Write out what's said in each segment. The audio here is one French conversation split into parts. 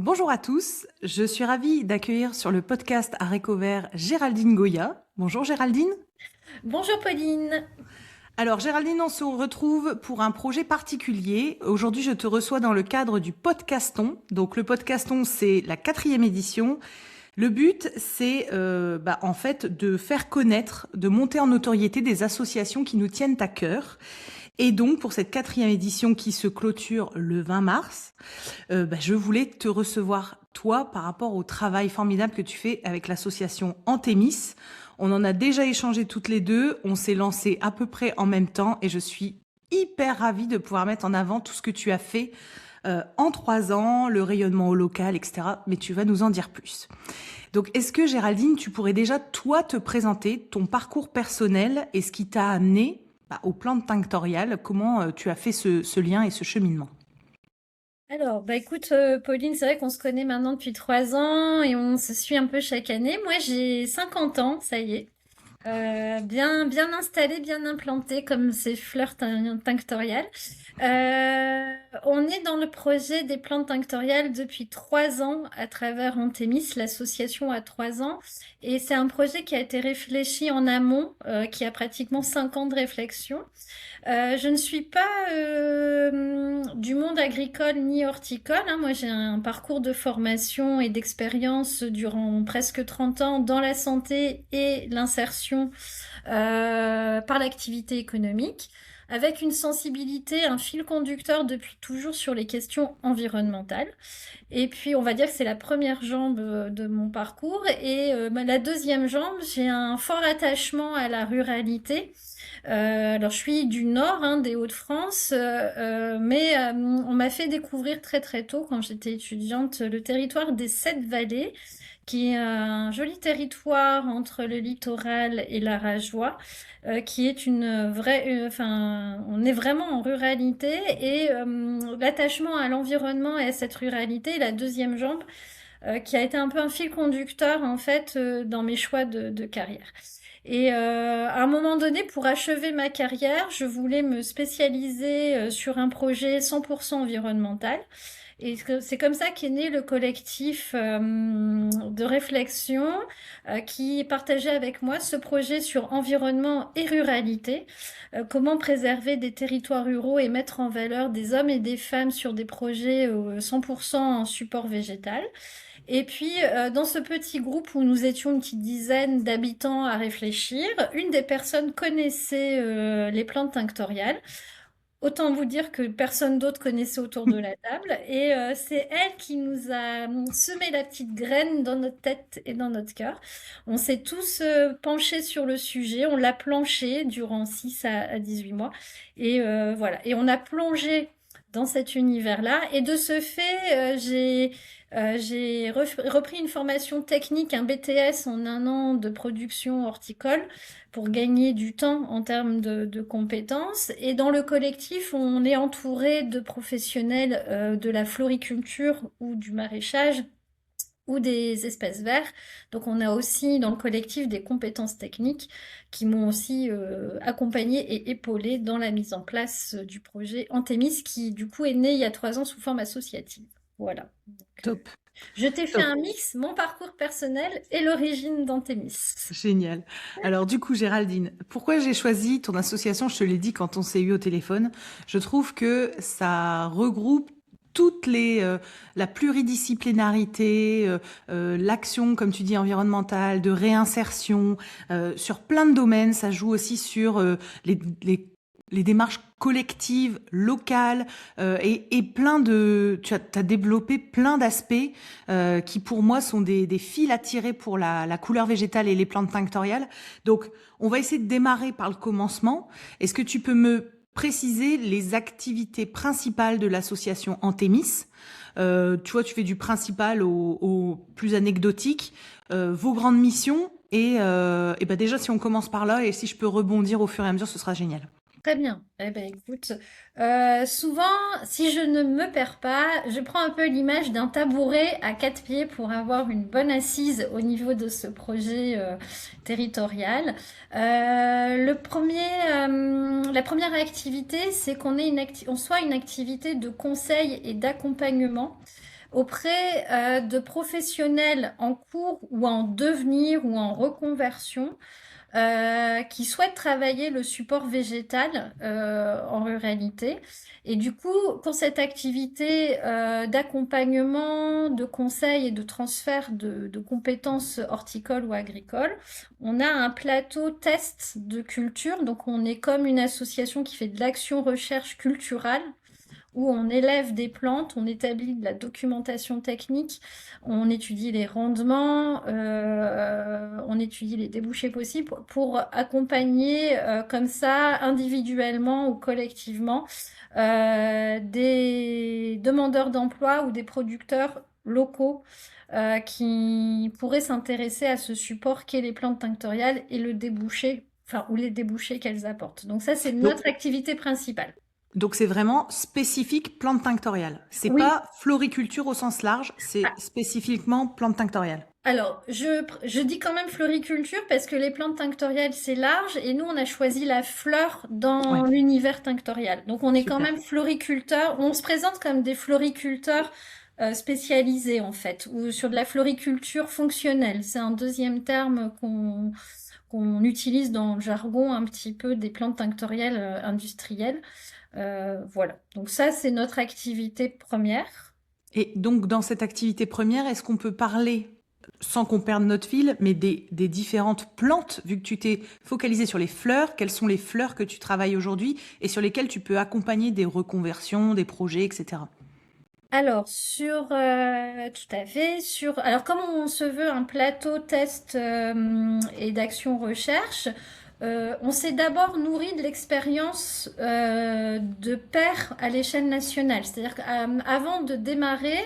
Bonjour à tous, je suis ravie d'accueillir sur le podcast Haricots Verts Géraldine Goya. Bonjour Géraldine. Bonjour Pauline. Alors Géraldine, on se retrouve pour un projet particulier. Aujourd'hui, je te reçois dans le cadre du Podcaston. Donc le Podcaston, c'est la 4e édition. Le but, c'est en fait de faire connaître, de monter en notoriété des associations qui nous tiennent à cœur. Et donc, pour cette 4e édition qui se clôture le 20 mars, je voulais te recevoir, toi, par rapport au travail formidable que tu fais avec l'association Antémis. On en a déjà échangé toutes les deux, on s'est lancé à peu près en même temps et je suis hyper ravie de pouvoir mettre en avant tout ce que tu as fait en 3 ans, le rayonnement au local, etc. Mais tu vas nous en dire plus. Donc, est-ce que Géraldine, tu pourrais déjà, toi, te présenter ton parcours personnel et ce qui t'a amené au plan de Tinctorial, comment tu as fait ce lien et ce cheminement? Alors, écoute, Pauline, c'est vrai qu'on se connaît maintenant depuis 3 ans et on se suit un peu chaque année. Moi, j'ai 50 ans, ça y est. Bien installée, bien implantée comme ces fleurs tinctoriales. On est dans le projet des plantes tinctoriales depuis 3 ans à travers Antémis, l'association a 3 ans. Et c'est un projet qui a été réfléchi en amont, qui a pratiquement 5 ans de réflexion. Je ne suis pas du monde agricole ni horticole, hein. Moi, j'ai un parcours de formation et d'expérience durant presque 30 ans dans la santé et l'insertion par l'activité économique, avec une sensibilité, un fil conducteur depuis toujours sur les questions environnementales. Et puis, on va dire que c'est la première jambe de mon parcours. Et la deuxième jambe, j'ai un fort attachement à la ruralité. Alors, je suis du nord, hein, des Hauts-de-France, mais on m'a fait découvrir très très tôt, quand j'étais étudiante, le territoire des Sept Vallées, qui est un joli territoire entre le littoral et la Rajoie, qui est une vraie, enfin, on est vraiment en ruralité et l'attachement à l'environnement et à cette ruralité est la deuxième jambe qui a été un peu un fil conducteur en fait dans mes choix de carrière. Et à un moment donné, pour achever ma carrière, je voulais me spécialiser sur un projet 100% environnemental. Et c'est comme ça qu'est né le collectif de réflexion qui partageait avec moi ce projet sur environnement et ruralité, comment préserver des territoires ruraux et mettre en valeur des hommes et des femmes sur des projets 100% en support végétal. Et puis, dans ce petit groupe où nous étions une petite dizaine d'habitants à réfléchir, une des personnes connaissait les plantes tinctoriales. Autant vous dire que personne d'autre connaissait autour de la table. Et c'est elle qui nous a semé la petite graine dans notre tête et dans notre cœur. On s'est tous penchés sur le sujet. On l'a planché durant 6 à 18 mois. Et voilà. Et on a plongé dans cet univers-là. Et de ce fait, j'ai repris une formation technique, un BTS en 1 an de production horticole pour gagner du temps en termes de compétences. Et dans le collectif, on est entouré de professionnels de la floriculture ou du maraîchage ou des espaces verts. Donc on a aussi dans le collectif des compétences techniques qui m'ont aussi accompagnée et épaulée dans la mise en place du projet Antémis qui du coup est né il y a 3 ans sous forme associative. Voilà. Donc, Top, je t'ai fait top, un mix, mon parcours personnel et l'origine d'Antémis. génial. Alors du coup, Géraldine, pourquoi j'ai choisi ton association? Je te l'ai dit quand on s'est eu au téléphone. Je trouve que ça regroupe toutes la pluridisciplinarité, l'action, comme tu dis, environnementale, de réinsertion, sur plein de domaines. Ça joue aussi sur les, les les démarches collectives, locales, et plein de... Tu as développé plein d'aspects qui, pour moi, sont des fils à tirer pour la couleur végétale et les plantes tinctoriales. Donc, on va essayer de démarrer par le commencement. Est-ce que tu peux me préciser les activités principales de l'association Antémis? Tu vois, tu fais du principal au plus anecdotique. Vos grandes missions et déjà, si on commence par là et si je peux rebondir au fur et à mesure, ce sera génial. Très bien. Eh ben, écoute, souvent, si je ne me perds pas, je prends un peu l'image d'un tabouret à 4 pieds pour avoir une bonne assise au niveau de ce projet territorial. La première activité, c'est qu'on ait on soit une activité de conseil et d'accompagnement auprès de professionnels en cours ou en devenir ou en reconversion qui souhaitent travailler le support végétal en ruralité. Et du coup, pour cette activité d'accompagnement, de conseil et de transfert de compétences horticoles ou agricoles, on a un plateau test de culture. Donc, on est comme une association qui fait de l'action recherche culturelle où on élève des plantes, on établit de la documentation technique, on étudie les rendements, on étudie les débouchés possibles pour accompagner comme ça, individuellement ou collectivement, des demandeurs d'emploi ou des producteurs locaux qui pourraient s'intéresser à ce support qu'est les plantes tinctoriales et le débouché, enfin, ou les débouchés qu'elles apportent. Donc ça, c'est Donc, notre activité principale. donc c'est vraiment spécifique plante tinctoriale. C'est Oui. pas floriculture au sens large, c'est spécifiquement plante tinctoriale. Alors, je dis quand même floriculture parce que les plantes tinctoriales, c'est large et nous, on a choisi la fleur Ouais, dans l'univers tinctorial. Donc, on est quand super. même floriculteur. On se présente comme des floriculteurs spécialisés, en fait, ou sur de la floriculture fonctionnelle. C'est un deuxième terme qu'on utilise dans le jargon un petit peu des plantes tinctoriales industrielles. Voilà. Donc, ça, c'est notre activité première. Et donc, dans cette activité première, est-ce qu'on peut parler, sans qu'on perde notre fil, mais des différentes plantes, vu que tu t'es focalisé sur les fleurs, quelles sont les fleurs que tu travailles aujourd'hui et sur lesquelles tu peux accompagner des reconversions, des projets, etc. Alors, tout à fait, alors comme on se veut un plateau test et d'action recherche, on s'est d'abord nourri de l'expérience de pairs à l'échelle nationale. C'est-à-dire qu'avant de démarrer,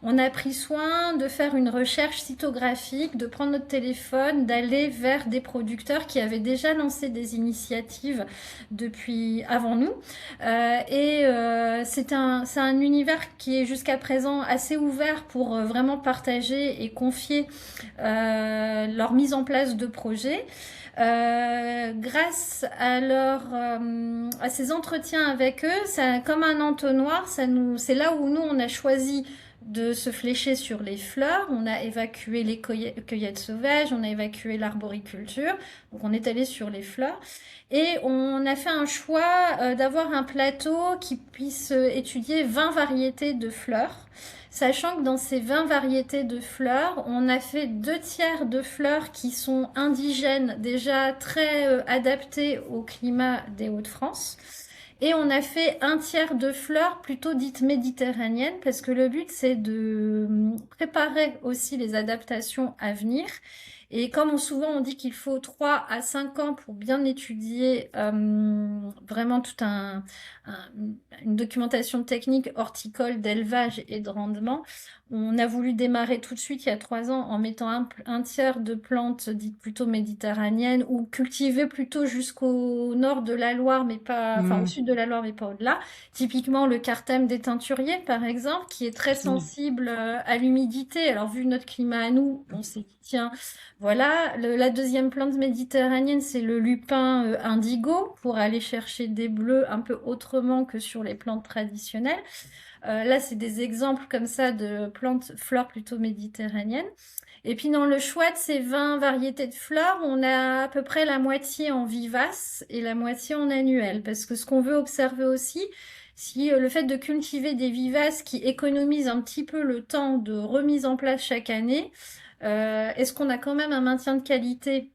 on a pris soin de faire une recherche cytographique, de prendre notre téléphone, d'aller vers des producteurs qui avaient déjà lancé des initiatives depuis avant nous. C'est un univers qui est jusqu'à présent assez ouvert pour vraiment partager et confier leur mise en place de projets. Grâce à ces entretiens avec eux, ça, comme un entonnoir, c'est là où nous on a choisi de se flécher sur les fleurs. On a évacué les cueillettes sauvages, on a évacué l'arboriculture, donc on est allé sur les fleurs. Et on a fait un choix d'avoir un plateau qui puisse étudier 20 variétés de fleurs. Sachant que dans ces 20 variétés de fleurs, on a fait 2 tiers de fleurs qui sont indigènes, déjà très adaptées au climat des Hauts-de-France. Et on a fait 1 tiers de fleurs plutôt dites méditerranéennes, parce que le but, c'est de préparer aussi les adaptations à venir. Et comme souvent on dit qu'il faut 3 à 5 ans pour bien étudier vraiment une documentation technique horticole d'élevage et de rendement, on a voulu démarrer tout de suite il y a 3 ans en mettant 1 tiers de plantes dites plutôt méditerranéennes ou cultivées plutôt jusqu'au nord de la Loire, mais pas, enfin au Hmm, sud de la Loire, mais pas au-delà. Typiquement le cartème des teinturiers, par exemple, qui est très génial. sensible à l'humidité. Alors vu notre climat à nous, on s'est dit tiens, voilà. La deuxième plante méditerranéenne, c'est le lupin indigo pour aller chercher des bleus un peu autrement que sur les plantes traditionnelles. Là, c'est des exemples comme ça de plantes, fleurs plutôt méditerranéennes. Et puis dans le choix de ces 20 variétés de fleurs, on a à peu près la moitié en vivace et la moitié en annuel. Parce que ce qu'on veut observer aussi, si le fait de cultiver des vivaces qui économisent un petit peu le temps de remise en place chaque année, est-ce qu'on a quand même un maintien de qualité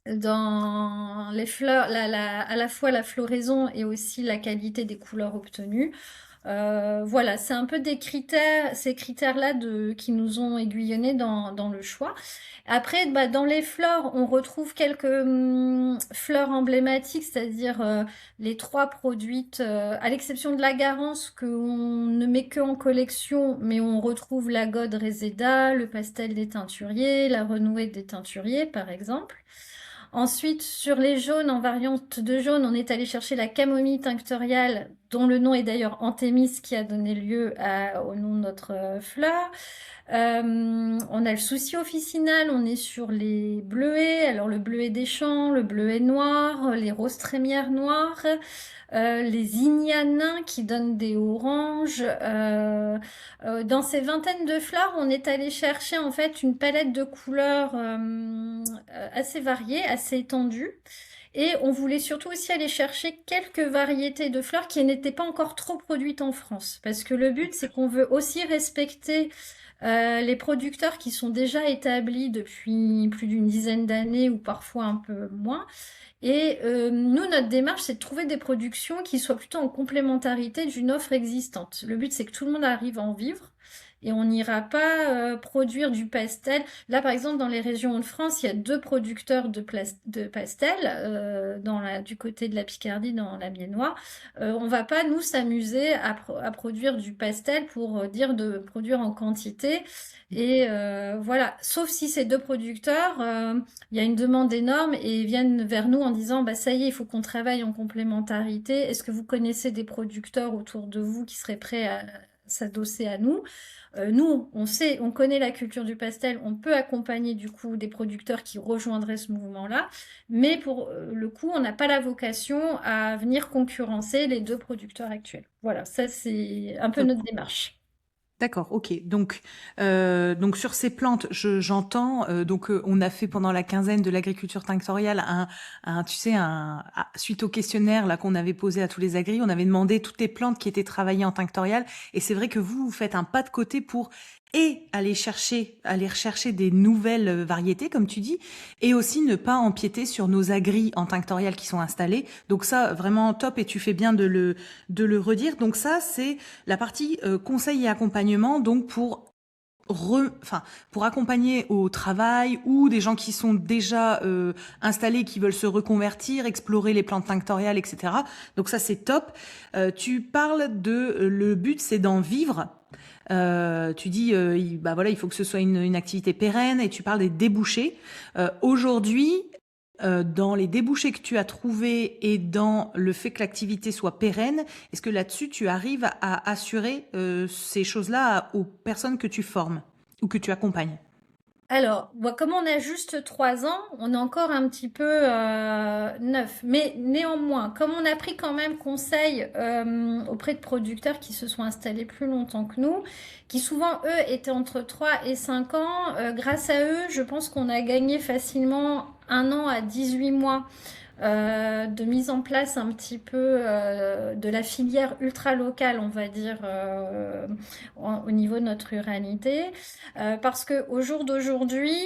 dans les fleurs, à la fois la floraison et aussi la qualité des couleurs obtenues? Voilà, c'est un peu des critères, ces critères-là qui nous ont aiguillonnés dans le choix. Après, bah, dans les fleurs, on retrouve quelques fleurs emblématiques, c'est-à-dire les 3 produites, à l'exception de la Garance, qu'on ne met que en collection, mais on retrouve la Gode Reseda, le pastel des teinturiers, la renouée des teinturiers, par exemple. Ensuite, sur les jaunes, en variante de jaune, on est allé chercher la camomille tinctoriale dont le nom est d'ailleurs Antémis, qui a donné lieu au nom de notre fleur. On a le souci officinal, on est sur les bleuets, alors le bleuet des champs, le bleuet noir, les roses trémières noires, les ignianins qui donnent des oranges. Dans ces vingtaines de fleurs, on est allé chercher en fait une palette de couleurs assez variée, assez étendue. Et on voulait surtout aussi aller chercher quelques variétés de fleurs qui n'étaient pas encore trop produites en France. Parce que le but, c'est qu'on veut aussi respecter les producteurs qui sont déjà établis depuis plus d'une dizaine d'années ou parfois un peu moins. Et nous, notre démarche, c'est de trouver des productions qui soient plutôt en complémentarité d'une offre existante. Le but, c'est que tout le monde arrive à en vivre. Et on n'ira pas produire du pastel. Là, par exemple, dans les régions de France, il y a 2 producteurs de pastel du côté de la Picardie, dans la Miennois. On va pas, nous, s'amuser à produire du pastel pour dire de produire en quantité. Et voilà, sauf si ces 2 producteurs, il y a une demande énorme et ils viennent vers nous en disant, bah ça y est, il faut qu'on travaille en complémentarité. Est-ce que vous connaissez des producteurs autour de vous qui seraient prêts à s'adosser à nous? Nous, on connaît la culture du pastel, on peut accompagner du coup des producteurs qui rejoindraient ce mouvement-là, mais pour le coup, on n'a pas la vocation à venir concurrencer les 2 producteurs actuels. Voilà, ça c'est un peu notre démarche. D'accord, ok. Donc sur ces plantes, j'entends. On a fait pendant la quinzaine de l'agriculture tinctoriale suite au questionnaire là qu'on avait posé à tous les agris, on avait demandé toutes les plantes qui étaient travaillées en tinctorial. Et c'est vrai que vous faites un pas de côté pour aller rechercher des nouvelles variétés, comme tu dis, et aussi ne pas empiéter sur nos agris en tinctorial qui sont installés. Donc ça, vraiment top, et tu fais bien de le redire. Donc ça, c'est la partie conseil et accompagnement, donc pour accompagner au travail ou des gens qui sont déjà installés, qui veulent se reconvertir, explorer les plantes tinctoriales, etc. Donc ça, c'est top. Tu parles le but, c'est d'en vivre. Tu dis, il faut que ce soit une activité pérenne, et tu parles des débouchés. Aujourd'hui, dans les débouchés que tu as trouvés et dans le fait que l'activité soit pérenne, est-ce que là-dessus, tu arrives à assurer ces choses-là aux personnes que tu formes ou que tu accompagnes? Alors, comme on a juste 3 ans, on est encore un petit peu neuf. Mais néanmoins, comme on a pris quand même conseil auprès de producteurs qui se sont installés plus longtemps que nous, qui souvent, eux, étaient entre 3 et 5 ans, grâce à eux, je pense qu'on a gagné facilement 1 an à 18 mois de mise en place un petit peu de la filière ultra locale, on va dire, au niveau de notre ruralité. Parce qu'au jour d'aujourd'hui,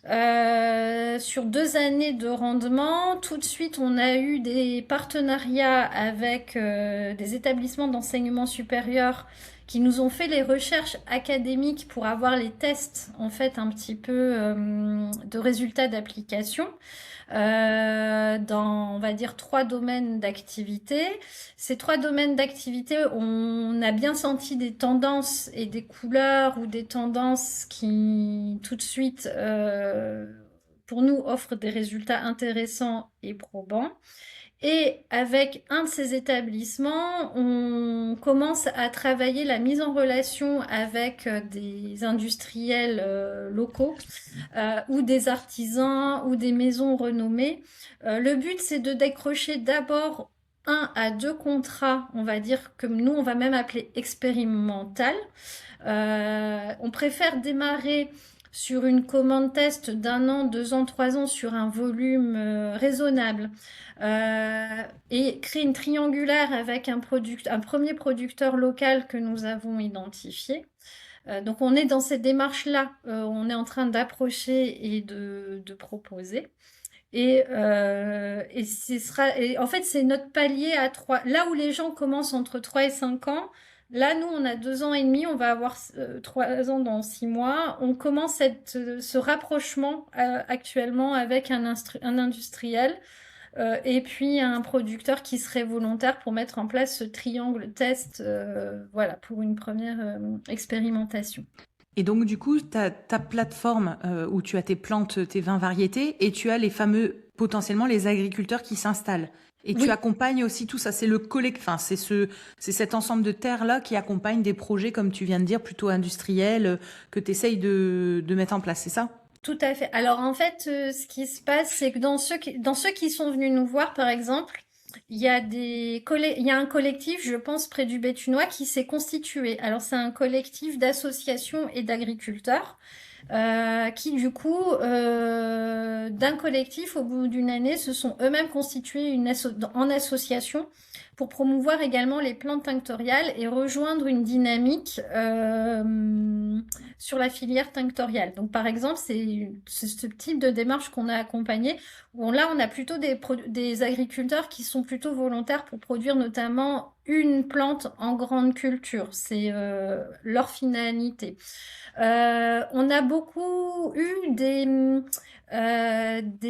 sur 2 années de rendement, tout de suite, on a eu des partenariats avec des établissements d'enseignement supérieur qui nous ont fait les recherches académiques pour avoir les tests, en fait, un petit peu de résultats d'application dans, on va dire, 3 domaines d'activité. Ces 3 domaines d'activité, on a bien senti des tendances et des couleurs ou des tendances qui, tout de suite, pour nous, offrent des résultats intéressants et probants. Et avec un de ces établissements, on commence à travailler la mise en relation avec des industriels locaux ou des artisans ou des maisons renommées. Le but, c'est de décrocher d'abord 1 à 2 contrats, on va dire, que nous, on va même appeler expérimental. On préfère démarrer sur une commande test d'1 an, 2 ans, 3 ans sur un volume raisonnable et créer une triangulaire avec un premier producteur local que nous avons identifié. Donc on est dans cette démarche-là, on est en train d'approcher et de proposer. Et en fait, c'est notre palier à 3. Là où les gens commencent entre 3 et 5 ans, là, nous, on a 2 ans et demi, on va avoir 3 ans dans 6 mois. On commence ce rapprochement actuellement avec un industriel et puis un producteur qui serait volontaire pour mettre en place ce triangle test, voilà, pour une première expérimentation. Et donc, du coup, ta plateforme où tu as tes plantes, tes 20 variétés, et tu as les fameux, potentiellement, les agriculteurs qui s'installent. Et tu Oui. accompagnes aussi tout ça, enfin, c'est cet ensemble de terres-là qui accompagne des projets, comme tu viens de dire, plutôt industriels, que tu essayes de mettre en place, c'est ça? Tout à fait. Alors en fait, ce qui se passe, c'est que dans ceux qui sont venus nous voir, par exemple, il y a un collectif, je pense, près du Béthunois, qui s'est constitué. Alors c'est un collectif d'associations et d'agriculteurs qui du coup, d'un collectif, au bout d'une année, se sont eux-mêmes constitués en association pour promouvoir également les plantes tinctoriales et rejoindre une dynamique sur la filière tinctoriale. Donc par exemple, c'est ce type de démarche qu'on a accompagné, où là on a plutôt des agriculteurs qui sont plutôt volontaires pour produire notamment une plante en grande culture. C'est leur finalité. On a beaucoup eu des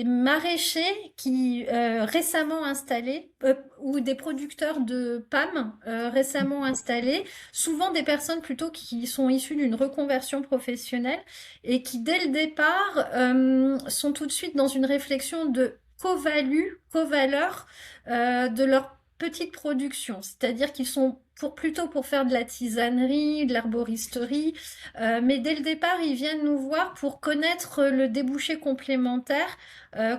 maraîchers qui récemment installés ou des producteurs de PAM récemment installés, souvent des personnes plutôt qui sont issues d'une reconversion professionnelle et qui dès le départ sont tout de suite dans une réflexion de covaleur de leur petite production, c'est-à-dire qu'ils sont plutôt pour faire de la tisanerie, de l'herboristerie, mais dès le départ, ils viennent nous voir pour connaître le débouché complémentaire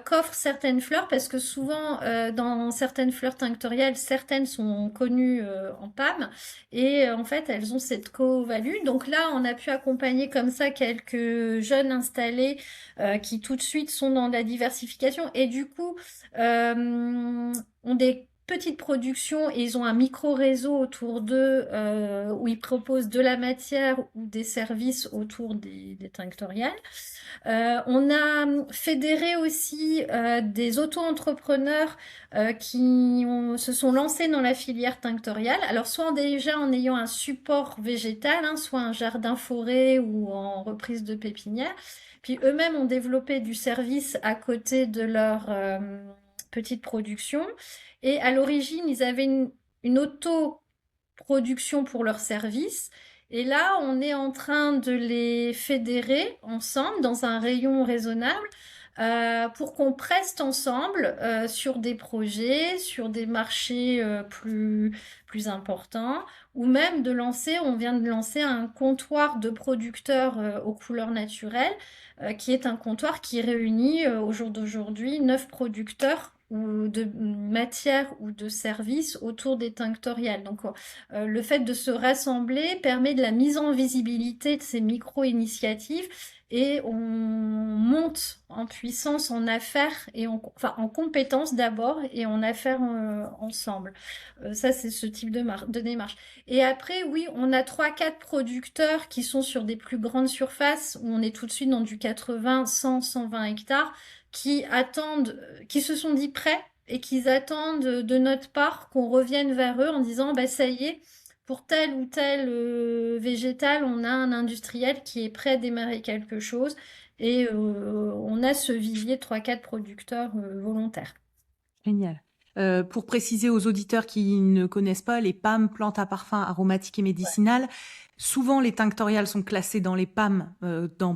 qu'offrent certaines fleurs, parce que souvent, dans certaines fleurs tinctoriales, certaines sont connues en PAM, et en fait, elles ont cette co-value. Donc là, on a pu accompagner comme ça quelques jeunes installés qui tout de suite sont dans la diversification, et du coup, ont des petites productions et ils ont un micro-réseau autour d'eux où ils proposent de la matière ou des services autour des tinctoriales. On a fédéré aussi des auto-entrepreneurs se sont lancés dans la filière tinctoriale. Alors soit déjà en ayant un support végétal, hein, soit un jardin-forêt ou en reprise de pépinière. Puis eux-mêmes ont développé du service à côté de leur petite production. Et à l'origine, ils avaient une auto-production pour leur service. Et là, on est en train de les fédérer ensemble dans un rayon raisonnable pour qu'on preste ensemble sur des projets, sur des marchés plus importants, ou même on vient de lancer un comptoir de producteurs aux couleurs naturelles, qui est un comptoir qui réunit au jour d'aujourd'hui 9 producteurs ou de matières ou de services autour des tinctoriales. Donc, le fait de se rassembler permet de la mise en visibilité de ces micro-initiatives et on monte en puissance en affaires enfin en compétences d'abord et en affaires ensemble. Ça, c'est ce type de démarche. Et après, oui, on a 3-4 producteurs qui sont sur des plus grandes surfaces où on est tout de suite dans du 80, 100, 120 hectares qui se sont dit prêts et qui attendent de notre part qu'on revienne vers eux en disant, bah, ça y est, pour tel ou tel végétal, on a un industriel qui est prêt à démarrer quelque chose et on a ce vivier de 3-4 producteurs volontaires. Génial. Pour préciser aux auditeurs qui ne connaissent pas les PAM, plantes à parfum aromatiques et médicinales, souvent les tinctoriales sont classées dans les PAM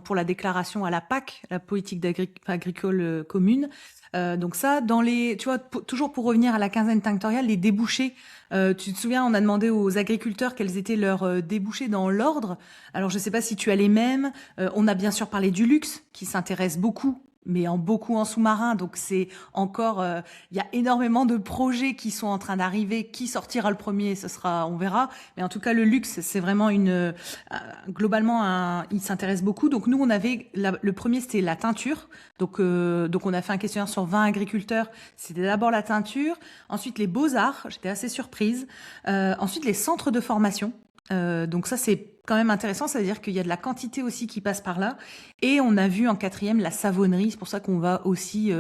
pour la déclaration à la PAC, la politique agricole commune. Donc ça, tu vois, toujours pour revenir à la quinzaine tinctoriale, les débouchés. Tu te souviens, on a demandé aux agriculteurs quels étaient leurs débouchés dans l'ordre. Alors je sais pas si tu as les mêmes. On a bien sûr parlé du luxe, qui s'intéresse beaucoup, mais beaucoup en sous-marin. Donc c'est encore, il y a énormément de projets qui sont en train d'arriver. Qui sortira le premier, on verra. Mais en tout cas, le luxe, c'est vraiment globalement, il s'intéresse beaucoup. Donc nous, on avait le premier, c'était la teinture. Donc on a fait un questionnaire sur 20 agriculteurs. C'était d'abord la teinture, ensuite les beaux-arts. J'étais assez surprise. Ensuite les centres de formation. Donc ça, c'est quand même intéressant, c'est-à-dire qu'il y a de la quantité aussi qui passe par là. Et on a vu en quatrième la savonnerie, c'est pour ça qu'on va aussi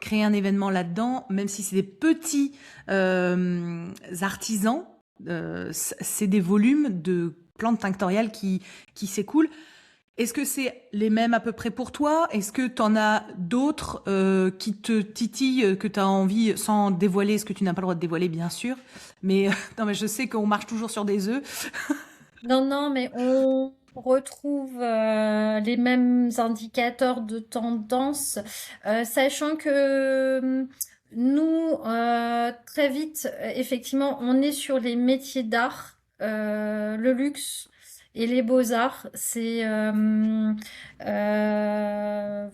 créer un événement là-dedans, même si c'est des petits artisans, c'est des volumes de plantes tinctoriales qui s'écoulent. Est-ce que c'est les mêmes à peu près pour toi? Est-ce que tu en as d'autres qui te titillent, que tu as envie, sans dévoiler ce que tu n'as pas le droit de dévoiler, bien sûr. Mais, non, mais je sais qu'on marche toujours sur des œufs. Non, non, mais on retrouve les mêmes indicateurs de tendance, sachant que Nous, très vite, effectivement, on est sur les métiers d'art, le luxe et les beaux-arts.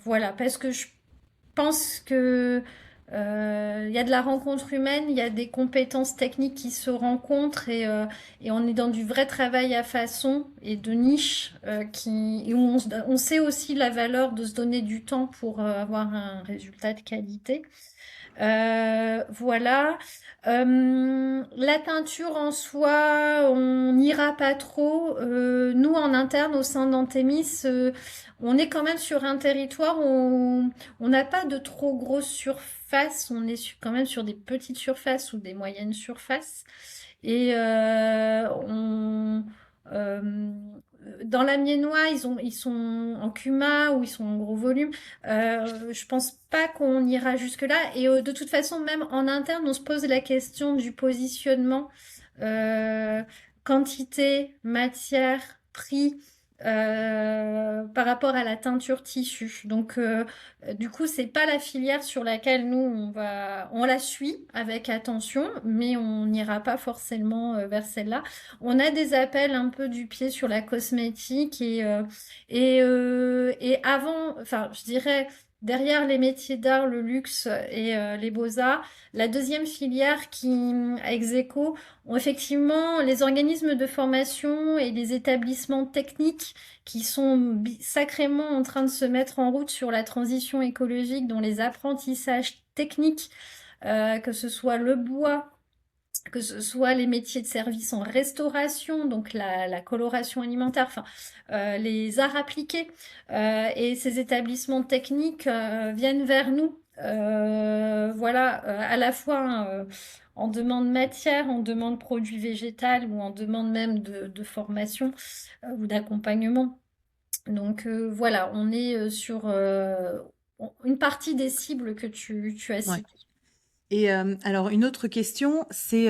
Voilà, parce que je pense que il y a de la rencontre humaine, il y a des compétences techniques qui se rencontrent et on est dans du vrai travail à façon et de niche et où on sait aussi la valeur de se donner du temps pour avoir un résultat de qualité. Voilà. La teinture en soi, on n'ira pas trop. Nous, en interne, au sein d'Antémis, on est quand même sur un territoire où on n'a pas de trop grosses surfaces. On est quand même sur des petites surfaces ou des moyennes surfaces. Et euh, dans la miennois, ils sont en cuma ou ils sont en gros volume. Je pense pas qu'on ira jusque-là. Et de toute façon, même en interne, on se pose la question du positionnement, euh, quantité, matière, prix. Par rapport à la teinture tissu. Donc, du coup, c'est pas la filière sur laquelle nous on la suit avec attention, mais on n'ira pas forcément vers celle-là. On a des appels un peu du pied sur la cosmétique et avant, enfin, je dirais derrière les métiers d'art, le luxe et les beaux-arts, la deuxième filière qui, ex aequo, ont effectivement les organismes de formation et les établissements techniques qui sont sacrément en train de se mettre en route sur la transition écologique, dont les apprentissages techniques, que ce soit le bois, que ce soit les métiers de service en restauration, donc la coloration alimentaire, enfin les arts appliqués, et ces établissements techniques viennent vers nous. Voilà, à la fois en demande matière, en demande produit végétal ou en demande même de formation ou d'accompagnement. Donc voilà, on est sur une partie des cibles que tu as Ouais. citées. Et alors une autre question, c'est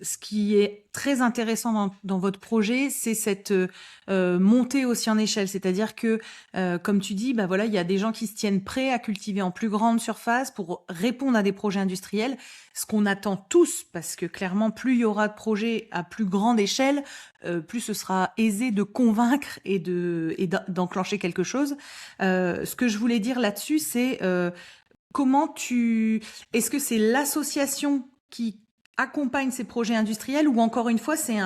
ce qui est très intéressant dans votre projet, c'est cette montée aussi en échelle. C'est-à-dire que, comme tu dis, bah voilà, il y a des gens qui se tiennent prêts à cultiver en plus grande surface pour répondre à des projets industriels. Ce qu'on attend tous, parce que clairement, plus il y aura de projets à plus grande échelle, plus ce sera aisé de convaincre d'enclencher quelque chose. Ce que je voulais dire là-dessus, c'est comment est-ce que c'est l'association qui accompagne ces projets industriels ou encore une fois c'est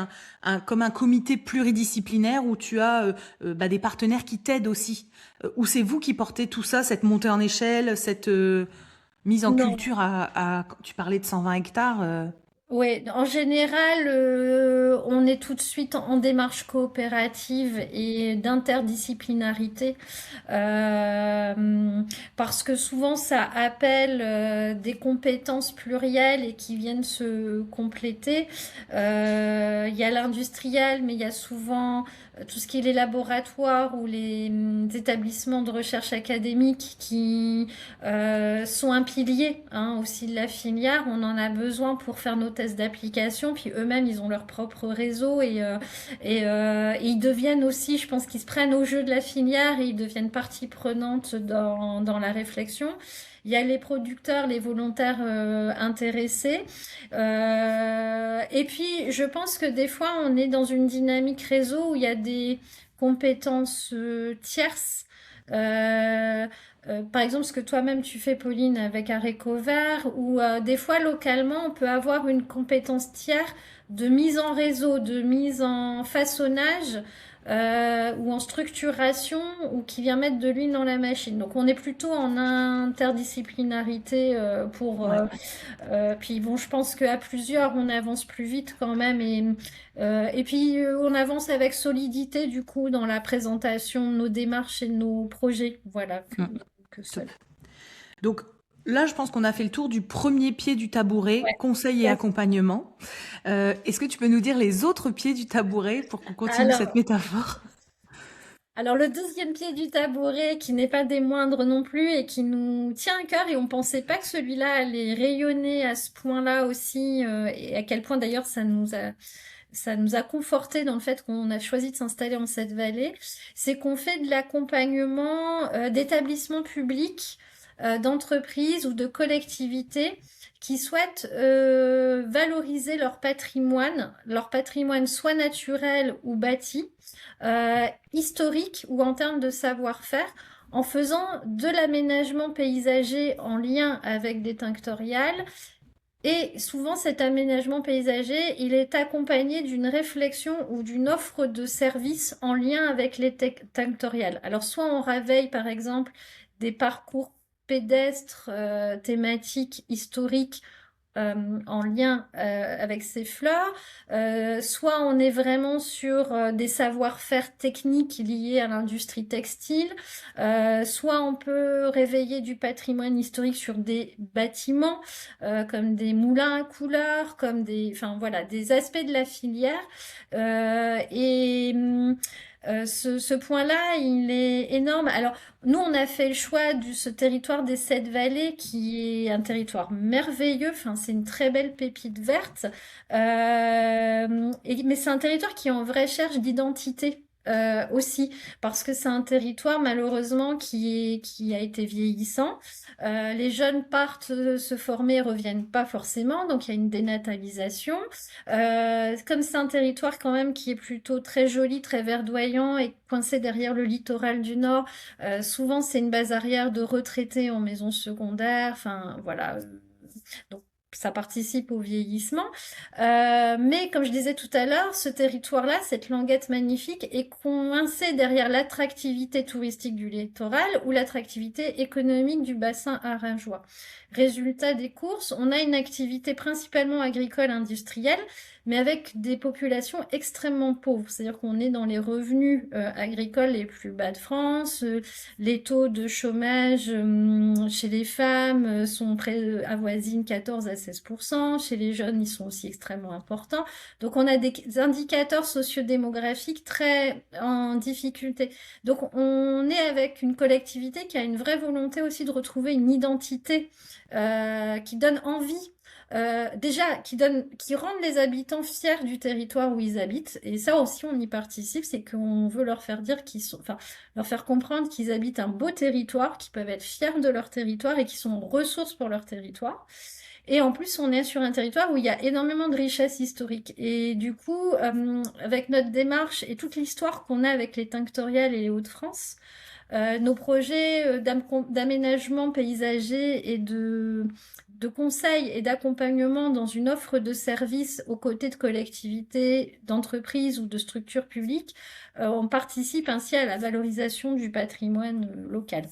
comme un comité pluridisciplinaire où tu as bah, des partenaires qui t'aident aussi ou c'est vous qui portez tout ça, cette montée en échelle, cette mise en Non. culture tu parlais de 120 hectares. Oui, en général, on est tout de suite en démarche coopérative et d'interdisciplinarité, parce que souvent ça appelle des compétences plurielles et qui viennent se compléter. Il y a l'industriel, mais il y a souvent tout ce qui est les laboratoires ou les établissements de recherche académique qui sont un pilier hein, aussi de la filière. On en a besoin pour faire nos tests d'application. Puis eux-mêmes, ils ont leur propre réseau et ils deviennent aussi, je pense qu'ils se prennent au jeu de la filière et ils deviennent partie prenante dans la réflexion. Il y a les producteurs, les volontaires intéressés. Et puis, je pense que des fois, on est dans une dynamique réseau où il y a des compétences tierces. Euh, Par exemple, ce que toi-même tu fais, Pauline, avec Aréco Vert, ou des fois localement, on peut avoir une compétence tiers de mise en réseau, de mise en façonnage ou en structuration, ou qui vient mettre de l'huile dans la machine. Donc, on est plutôt en interdisciplinarité Ouais. puis bon, je pense qu'à plusieurs, on avance plus vite quand même, et puis on avance avec solidité du coup dans la présentation de nos démarches et de nos projets. Voilà Mm. que seul. Top. Donc là, je pense qu'on a fait le tour du premier pied du tabouret, Ouais. conseil et accompagnement. Est-ce que tu peux nous dire les autres pieds du tabouret pour qu'on continue cette Alors, métaphore? alors le deuxième pied du tabouret, qui n'est pas des moindres non plus et qui nous tient à cœur, et on pensait pas que celui-là allait rayonner à ce point-là aussi, et à quel point d'ailleurs ça nous a conforté dans le fait qu'on a choisi de s'installer en cette vallée, c'est qu'on fait de l'accompagnement d'établissements publics d'entreprises ou de collectivités qui souhaitent valoriser leur patrimoine soit naturel ou bâti, historique ou en termes de savoir-faire, en faisant de l'aménagement paysager en lien avec des tinctoriales. Et souvent, cet aménagement paysager, il est accompagné d'une réflexion ou d'une offre de services en lien avec les tinctoriales. Alors, soit on réveille, par exemple, des parcours pédestres thématiques historiques en lien avec ces fleurs, soit on est vraiment sur des savoir-faire techniques liés à l'industrie textile, soit on peut réveiller du patrimoine historique sur des bâtiments, comme des moulins à couleurs, comme enfin voilà, des aspects de la filière. Ce point-là, il est énorme. Alors, nous, on a fait le choix de ce territoire des Sept Vallées, qui est un territoire merveilleux. Enfin, c'est une très belle pépite verte. Mais c'est un territoire qui est en vraie recherche d'identité. Aussi, parce que c'est un territoire malheureusement qui a été vieillissant. Les jeunes partent se former, reviennent pas forcément, donc il y a une dénatalisation. Comme c'est un territoire quand même qui est plutôt très joli, très verdoyant et coincé derrière le littoral du Nord, souvent c'est une base arrière de retraités en maison secondaire, enfin voilà. Donc ça participe au vieillissement. Mais comme je disais tout à l'heure, ce territoire-là, cette languette magnifique, est coincée derrière l'attractivité touristique du littoral ou l'attractivité économique du bassin aringeois. Résultat des courses, on a une activité principalement agricole industrielle, mais avec des populations extrêmement pauvres. C'est-à-dire qu'on est dans les revenus agricoles les plus bas de France. Les taux de chômage chez les femmes sont avoisinent 14 à 16%. Chez les jeunes, ils sont aussi extrêmement importants. Donc, on a des indicateurs sociodémographiques très en difficulté. Donc, on est avec une collectivité qui a une vraie volonté aussi de retrouver une identité qui donne envie. Déjà, qui rendent les habitants fiers du territoire où ils habitent. Et ça aussi, on y participe, c'est qu'on veut leur faire dire leur faire comprendre qu'ils habitent un beau territoire, qu'ils peuvent être fiers de leur territoire et qu'ils sont ressources pour leur territoire. Et en plus, on est sur un territoire où il y a énormément de richesses historiques. Et du coup, avec notre démarche et toute l'histoire qu'on a avec les tinctoriales et les Hauts-de-France, nos projets d'aménagement paysager et de conseil et d'accompagnement dans une offre de services aux côtés de collectivités, d'entreprises ou de structures publiques, on participe ainsi à la valorisation du patrimoine local.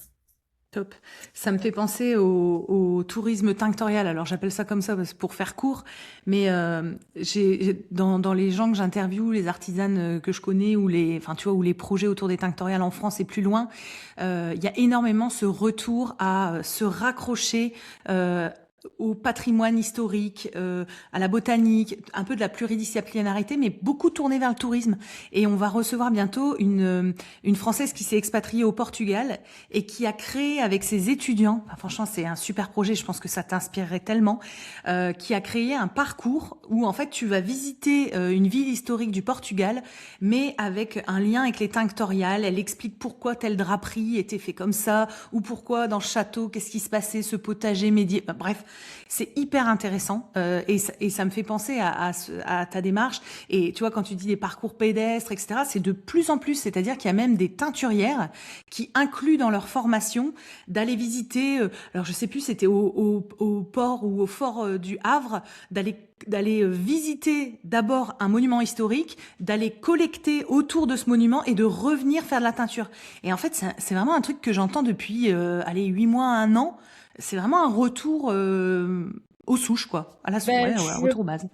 Top. Ça me fait penser au tourisme tinctorial. Alors j'appelle ça comme ça pour faire court, mais dans les gens que j'interviewe, les artisanes que je connais ou ou les projets autour des tinctoriales en France et plus loin, il y a énormément ce retour à se raccrocher au patrimoine historique, à la botanique, un peu de la pluridisciplinarité, mais beaucoup tourné vers le tourisme. Et on va recevoir bientôt une Française qui s'est expatriée au Portugal et qui a créé avec ses étudiants, enfin, franchement c'est un super projet, je pense que ça t'inspirerait tellement, qui a créé un parcours où en fait tu vas visiter une ville historique du Portugal, mais avec un lien avec les tinctoriales. Elle explique pourquoi telle draperie était fait comme ça, ou pourquoi dans le château, qu'est-ce qui se passait, ce potager médiéval. Bref, c'est hyper intéressant et ça me fait penser à ta démarche. Et tu vois, quand tu dis des parcours pédestres, etc., c'est de plus en plus, c'est-à-dire qu'il y a même des teinturières qui incluent dans leur formation d'aller visiter, alors je sais plus, c'était au port ou au fort du Havre, d'aller visiter d'abord un monument historique, d'aller collecter autour de ce monument et de revenir faire de la teinture. Et en fait, c'est vraiment un truc que j'entends depuis 8 mois, 1 an. C'est vraiment un retour aux souches, quoi, à la souche, Ben, ouais, un retour aux bases.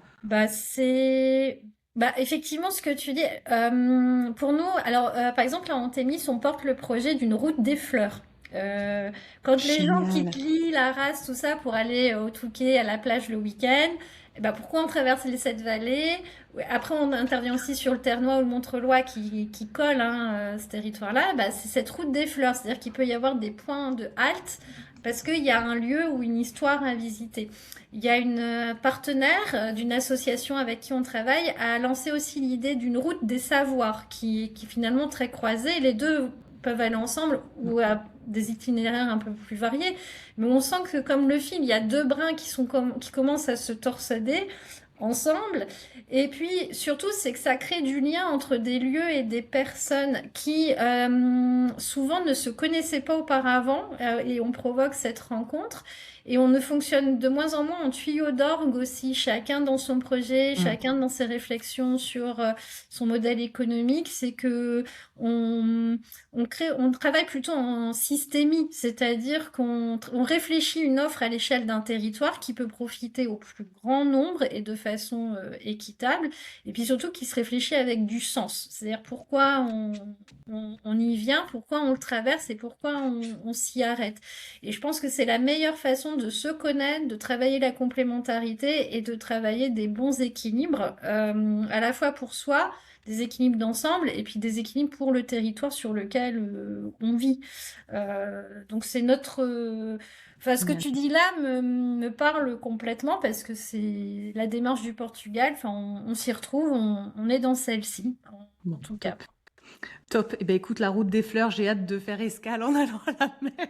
Effectivement, ce que tu dis, pour nous, alors par exemple, à Antémis, on porte le projet d'une route des fleurs. Quand les gens Génial. quittent l'île, Arras, tout ça, pour aller au Touquet, à la plage le week-end, pourquoi on traverse les sept vallées? Après, on intervient aussi sur le Ternois ou le Montrelois qui colle ce territoire-là. C'est cette route des fleurs, c'est-à-dire qu'il peut y avoir des points de halte parce qu'il y a un lieu ou une histoire à visiter. Il y a une partenaire d'une association avec qui on travaille a lancé aussi l'idée d'une route des savoirs qui est finalement très croisée. Les deux peuvent aller ensemble ou des itinéraires un peu plus variés. Mais on sent que comme le film, il y a deux brins qui commencent à se torsader ensemble. Et puis surtout, c'est que ça crée du lien entre des lieux et des personnes qui souvent ne se connaissaient pas auparavant et on provoque cette rencontre. Et on ne fonctionne de moins en moins en tuyau d'orgue aussi, chacun dans son projet, Mm. chacun dans ses réflexions sur son modèle économique. C'est que on, on travaille plutôt en systémie, c'est-à-dire on réfléchit une offre à l'échelle d'un territoire qui peut profiter au plus grand nombre et de façon équitable, et puis surtout qui se réfléchit avec du sens, c'est-à-dire pourquoi on y vient, pourquoi on le traverse et pourquoi on s'y arrête. Et je pense que c'est la meilleure façon de se connaître, de travailler la complémentarité et de travailler des bons équilibres, à la fois pour soi, des équilibres d'ensemble et puis des équilibres pour le territoire sur lequel on vit. Donc c'est notre... Enfin, ce que Génial. tu dis là me parle complètement parce que c'est la démarche du Portugal. Enfin, on s'y retrouve, on est dans celle-ci, en Bon, tout cas. top. Top. Eh ben, écoute, la route des fleurs, j'ai hâte de faire escale en allant à la mer.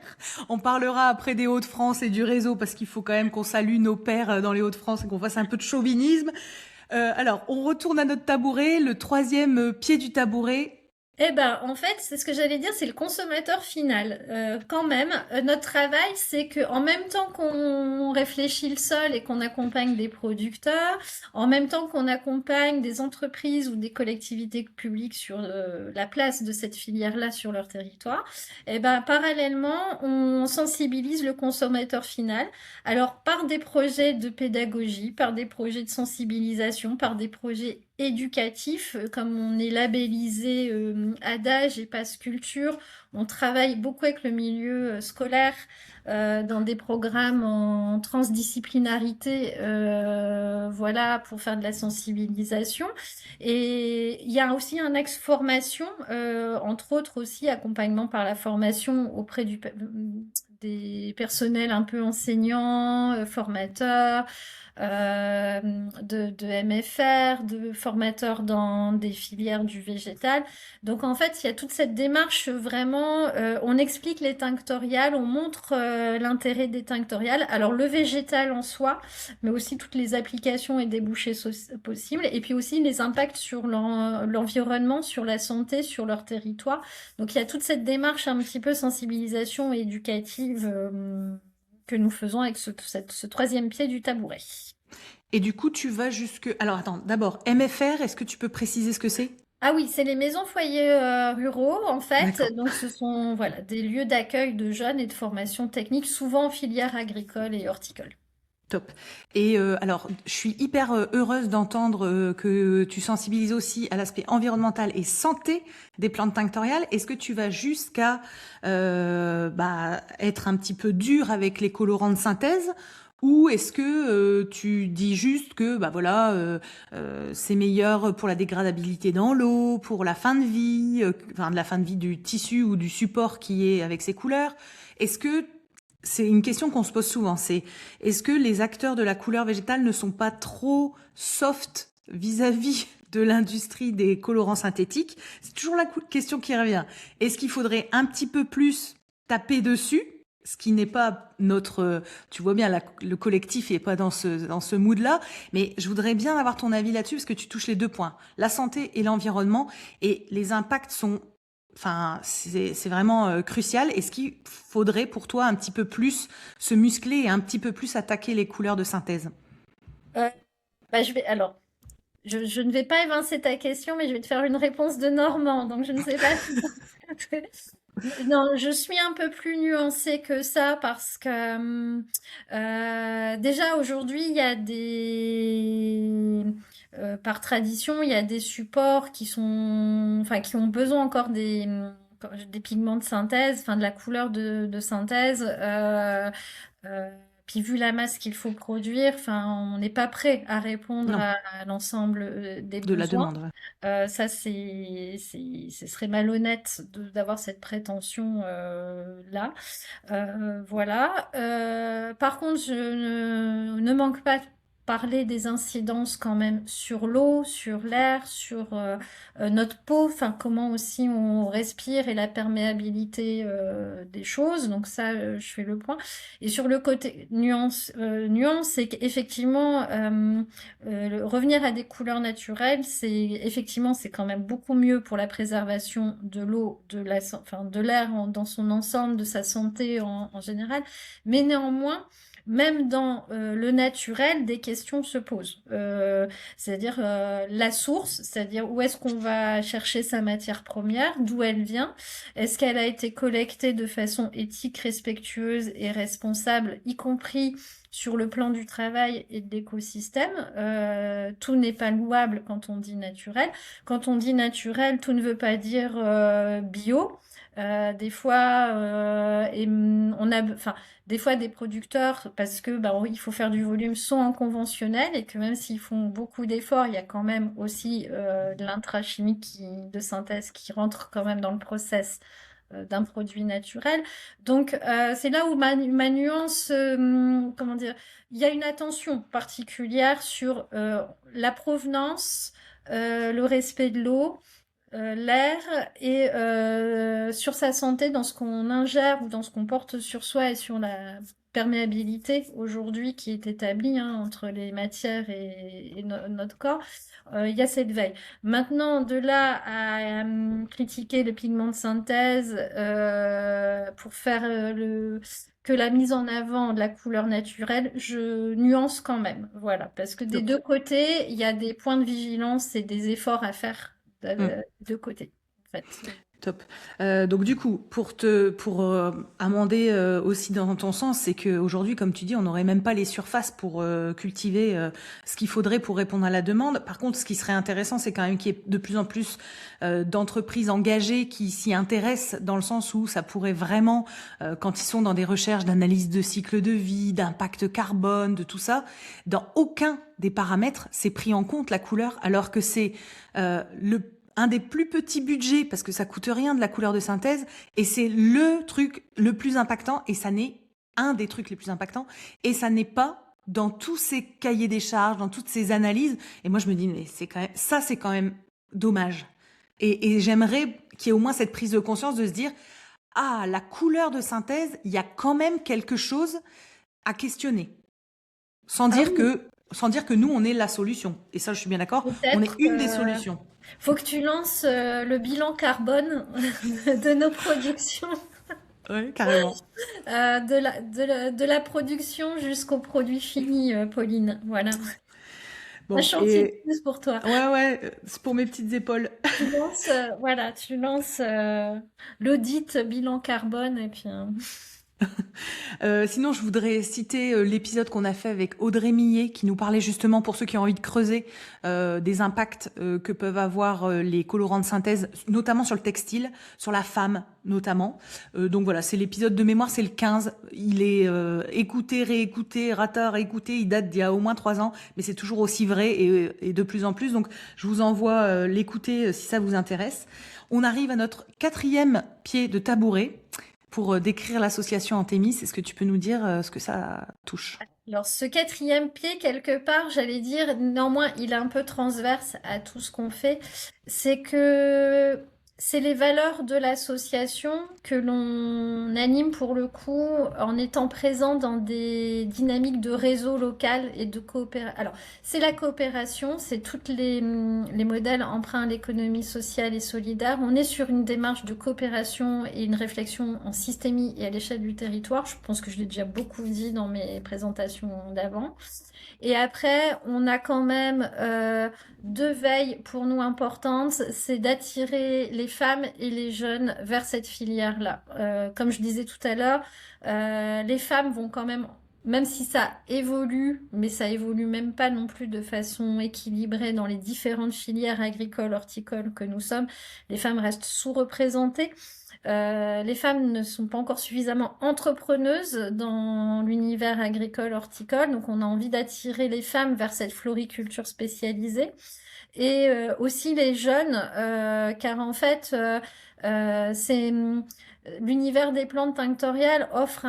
On parlera après des Hauts-de-France et du réseau parce qu'il faut quand même qu'on salue nos pères dans les Hauts-de-France et qu'on fasse un peu de chauvinisme. Alors, on retourne à notre tabouret, le troisième pied du tabouret. Eh ben, en fait, c'est ce que j'allais dire, c'est le consommateur final. Quand même, notre travail, c'est que en même temps qu'on réfléchit le sol et qu'on accompagne des producteurs, en même temps qu'on accompagne des entreprises ou des collectivités publiques sur la place de cette filière-là sur leur territoire, eh ben, parallèlement, on sensibilise le consommateur final. Alors, par des projets de pédagogie, par des projets de sensibilisation, par des projets éducatifs, comme on est labellisé Adage et Passe Culture, on travaille beaucoup avec le milieu scolaire dans des programmes en transdisciplinarité, voilà, pour faire de la sensibilisation. Et il y a aussi un axe formation, entre autres aussi accompagnement par la formation auprès des personnels un peu enseignants, formateurs, de MFR, de formateurs dans des filières du végétal. Donc en fait, il y a toute cette démarche vraiment, on explique les tinctoriales, on montre l'intérêt des tinctoriales. Alors le végétal en soi, mais aussi toutes les applications et débouchés possibles, et puis aussi les impacts sur l'environnement, sur la santé, sur leur territoire. Donc il y a toute cette démarche un petit peu sensibilisation et éducative que nous faisons avec ce troisième pied du tabouret. Et du coup, tu vas jusque... Alors, attends, d'abord, MFR, est-ce que tu peux préciser ce que c'est? Ah oui, c'est les maisons foyers ruraux en fait. D'accord. Donc ce sont voilà des lieux d'accueil de jeunes et de formation technique, souvent en filière agricole et horticole. Top. Et alors, je suis hyper heureuse d'entendre que tu sensibilises aussi à l'aspect environnemental et santé des plantes tinctoriales. Est-ce que tu vas jusqu'à être un petit peu dur avec les colorants de synthèse ou est-ce que tu dis juste que c'est meilleur pour la dégradabilité dans l'eau, pour la fin de vie, de la fin de vie du tissu ou du support qui est avec ces couleurs? Est-ce que c'est une question qu'on se pose souvent, c'est est-ce que les acteurs de la couleur végétale ne sont pas trop soft vis-à-vis de l'industrie des colorants synthétiques? C'est toujours la question qui revient. Est-ce qu'il faudrait un petit peu plus taper dessus, ce qui n'est pas notre... Tu vois bien, le collectif n'est pas dans ce mood-là, mais je voudrais bien avoir ton avis là-dessus parce que tu touches les deux points, la santé et l'environnement, et les impacts sont... Enfin, c'est vraiment crucial. Est-ce qu'il faudrait pour toi un petit peu plus se muscler et un petit peu plus attaquer les couleurs de synthèse? Euh, alors, je ne vais pas évincer ta question, mais je vais te faire une réponse de Normand. Donc je ne sais pas si... Non, je suis un peu plus nuancée que ça parce que déjà aujourd'hui, il y a par tradition, il y a des supports enfin, qui ont besoin encore des pigments de synthèse, enfin de la couleur de synthèse. Euh, Puis vu la masse qu'il faut produire, enfin, on n'est pas prêt à répondre Non, à l'ensemble des de la besoins. demande. Ouais. Ça, ce serait malhonnête d'avoir cette prétention là. Voilà. Par contre, je ne manque pas parler des incidences quand même sur l'eau, sur l'air, sur notre peau, enfin comment aussi on respire et la perméabilité des choses. Donc ça, je fais le point. Et sur le côté nuance, c'est qu'effectivement, revenir à des couleurs naturelles, c'est quand même beaucoup mieux pour la préservation de l'eau, enfin, de l'air dans son ensemble, de sa santé en général. Mais néanmoins, même dans le naturel, des questions se posent. C'est-à-dire la source, c'est-à-dire où est-ce qu'on va chercher sa matière première, d'où elle vient, est-ce qu'elle a été collectée de façon éthique, respectueuse et responsable, y compris sur le plan du travail et de l'écosystème. Tout n'est pas louable quand on dit naturel. Quand on dit naturel, tout ne veut pas dire bio. Des fois, enfin, des fois des producteurs, parce que il faut faire du volume, sont en conventionnel et que même s'ils font beaucoup d'efforts, il y a quand même aussi de l'intrachimie de synthèse qui rentre quand même dans le process d'un produit naturel. Donc, c'est là où ma nuance, comment dire, il y a une attention particulière sur la provenance, le respect de l'eau, l'air et sur sa santé dans ce qu'on ingère ou dans ce qu'on porte sur soi et sur la perméabilité aujourd'hui qui est établie entre les matières et notre corps. Il y a cette veille. Maintenant, de là à critiquer le pigment de synthèse pour faire que la mise en avant de la couleur naturelle, je nuance quand même. Voilà, parce que des Top. deux côtés, il y a des points de vigilance et des efforts à faire des deux côtés, en fait. Top. Donc du coup, pour amender aussi dans ton sens, c'est qu'aujourd'hui, comme tu dis, on n'aurait même pas les surfaces pour cultiver ce qu'il faudrait pour répondre à la demande. Par contre, ce qui serait intéressant, c'est quand même qu'il y ait de plus en plus d'entreprises engagées qui s'y intéressent, dans le sens où ça pourrait vraiment, quand ils sont dans des recherches d'analyse de cycle de vie, d'impact carbone, de tout ça, dans aucun des paramètres, c'est pris en compte la couleur, alors que c'est un des plus petits budgets, parce que ça coûte rien de la couleur de synthèse, et c'est le truc le plus impactant, et ça n'est un des trucs les plus impactants, et ça n'est pas dans tous ces cahiers des charges, dans toutes ces analyses. Et moi, je me dis, mais c'est quand même dommage. Et j'aimerais qu'il y ait au moins cette prise de conscience de se dire, ah, la couleur de synthèse, il y a quand même quelque chose à questionner. Sans dire que nous, on est la solution. Et ça, je suis bien d'accord, on est une des solutions. Faut que tu lances le bilan carbone de nos productions. Oui, carrément. De la production jusqu'au produit fini, Pauline. Voilà. Bon, un chantier de plus pour toi. Ouais, c'est pour mes petites épaules. Tu lances l'audit bilan carbone et puis. Sinon, je voudrais citer l'épisode qu'on a fait avec Audrey Millet, qui nous parlait justement, pour ceux qui ont envie de creuser, des impacts que peuvent avoir les colorants de synthèse, notamment sur le textile, sur la femme notamment. Donc voilà, c'est l'épisode de mémoire, c'est le 15. Il est écouté, réécouté, réécouté. Il date d'il y a au moins 3 ans, mais c'est toujours aussi vrai et de plus en plus. Donc je vous envoie l'écouter si ça vous intéresse. On arrive à notre 4e pied de tabouret. Pour décrire l'association Antémis, est-ce que tu peux nous dire ce que ça touche? Alors, ce 4e pied, quelque part, j'allais dire, néanmoins, il est un peu transverse à tout ce qu'on fait. C'est que c'est les valeurs de l'association que l'on anime pour le coup en étant présent dans des dynamiques de réseau local et de coopération. Alors, c'est la coopération, c'est tous les modèles emprunts à l'économie sociale et solidaire. On est sur une démarche de coopération et une réflexion en systémie et à l'échelle du territoire. Je pense que je l'ai déjà beaucoup dit dans mes présentations d'avant. Et après, on a quand même 2 veilles pour nous importantes, c'est d'attirer les femmes et les jeunes vers cette filière-là. Comme je disais tout à l'heure, les femmes vont quand même si ça évolue, mais ça évolue même pas non plus de façon équilibrée dans les différentes filières agricoles, horticoles que nous sommes, les femmes restent sous-représentées. Les femmes ne sont pas encore suffisamment entrepreneuses dans l'univers agricole, horticole, donc on a envie d'attirer les femmes vers cette floriculture spécialisée. Et aussi les jeunes, car en fait, l'univers des plantes tinctoriales offre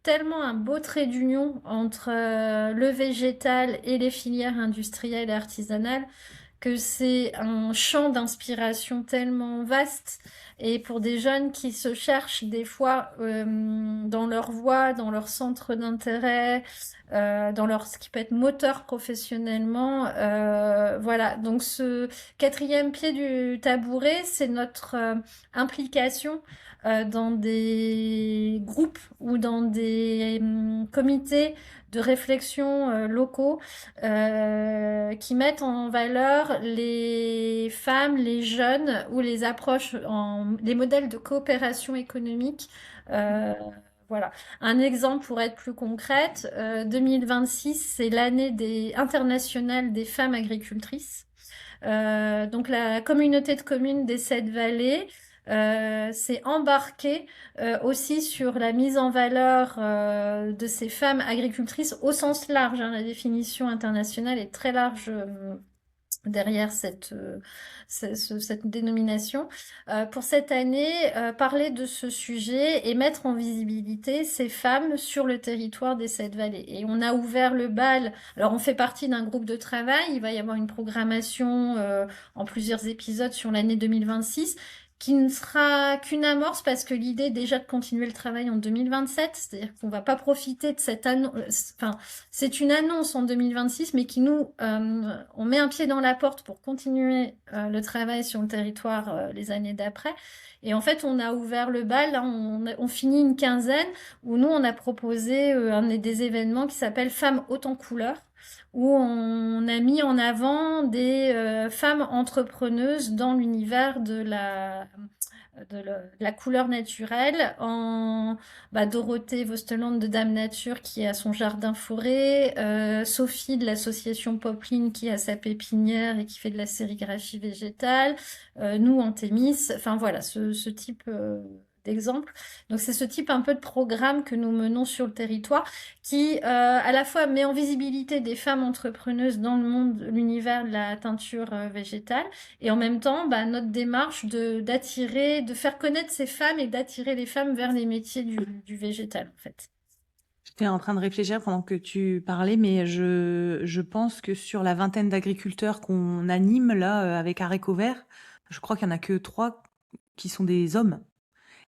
tellement un beau trait d'union entre le végétal et les filières industrielles et artisanales que c'est un champ d'inspiration tellement vaste. Et pour des jeunes qui se cherchent des fois dans leur voie, dans leur centre d'intérêt, dans leur ce qui peut être moteur professionnellement, voilà. Donc ce quatrième pied du tabouret, c'est notre implication dans des groupes ou dans des comités de réflexion locaux qui mettent en valeur les femmes, les jeunes ou les approches, les modèles de coopération économique. Voilà. Un exemple pour être plus concrète, 2026, c'est l'année internationale des femmes agricultrices. Donc la communauté de communes des Sept Vallées s'est embarquée aussi sur la mise en valeur de ces femmes agricultrices au sens large, hein. La définition internationale est très large derrière cette dénomination. Pour cette année, parler de ce sujet et mettre en visibilité ces femmes sur le territoire des Sept Vallées. Et on a ouvert le bal. Alors, on fait partie d'un groupe de travail. Il va y avoir une programmation en plusieurs épisodes sur l'année 2026 qui ne sera qu'une amorce parce que l'idée est déjà de continuer le travail en 2027, c'est-à-dire qu'on va pas profiter de cette annonce, enfin, c'est une annonce en 2026, mais qui on met un pied dans la porte pour continuer le travail sur le territoire les années d'après. Et en fait, on a ouvert le bal, là, on finit une quinzaine, où nous, on a proposé des événements qui s'appellent Femmes hautes en couleurs, où on a mis en avant des femmes entrepreneuses dans l'univers de la couleur naturelle, Dorothée Vosteland de Dame Nature qui a son jardin forêt, Sophie de l'association Popeline qui a sa pépinière et qui fait de la sérigraphie végétale, nous en Thémis, enfin voilà, ce type d'exemple. Donc c'est ce type un peu de programme que nous menons sur le territoire qui à la fois met en visibilité des femmes entrepreneuses dans le monde, l'univers de la teinture végétale, et en même temps notre démarche de faire connaître ces femmes et d'attirer les femmes vers les métiers du végétal en fait. J'étais en train de réfléchir pendant que tu parlais, mais je pense que sur la vingtaine d'agriculteurs qu'on anime là avec Haricots Verts, je crois qu'il n'y en a que 3 qui sont des hommes.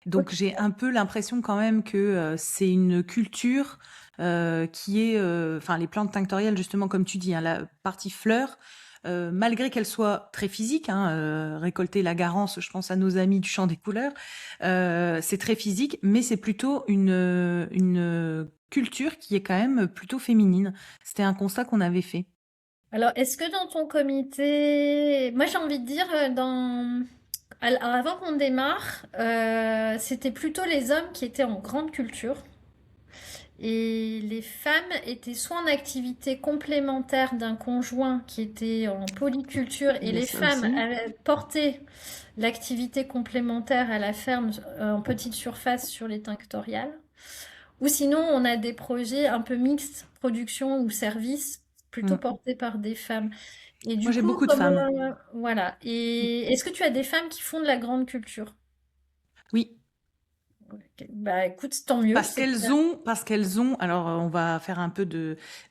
Donc j'ai un peu l'impression quand même que c'est une culture qui est, enfin les plantes tinctoriales justement comme tu dis, hein, la partie fleurs, malgré qu'elle soit très physique, hein, récolter la garance, je pense à nos amis du Champ des Couleurs, c'est très physique, mais c'est plutôt une culture qui est quand même plutôt féminine. C'était un constat qu'on avait fait. Alors, est-ce que dans ton comité, moi j'ai envie de dire, alors avant qu'on démarre, c'était plutôt les hommes qui étaient en grande culture. Et les femmes étaient soit en activité complémentaire d'un conjoint qui était en polyculture, et les femmes avaient porté l'activité complémentaire à la ferme en petite surface sur les tinctoriales. Ou sinon, on a des projets un peu mixtes, production ou service, plutôt portés par des femmes. Et Moi, j'ai beaucoup de femmes. Voilà. Et est-ce que tu as des femmes qui font de la grande culture? Oui. Bah écoute, tant mieux. Parce qu'elles ont, alors on va faire un peu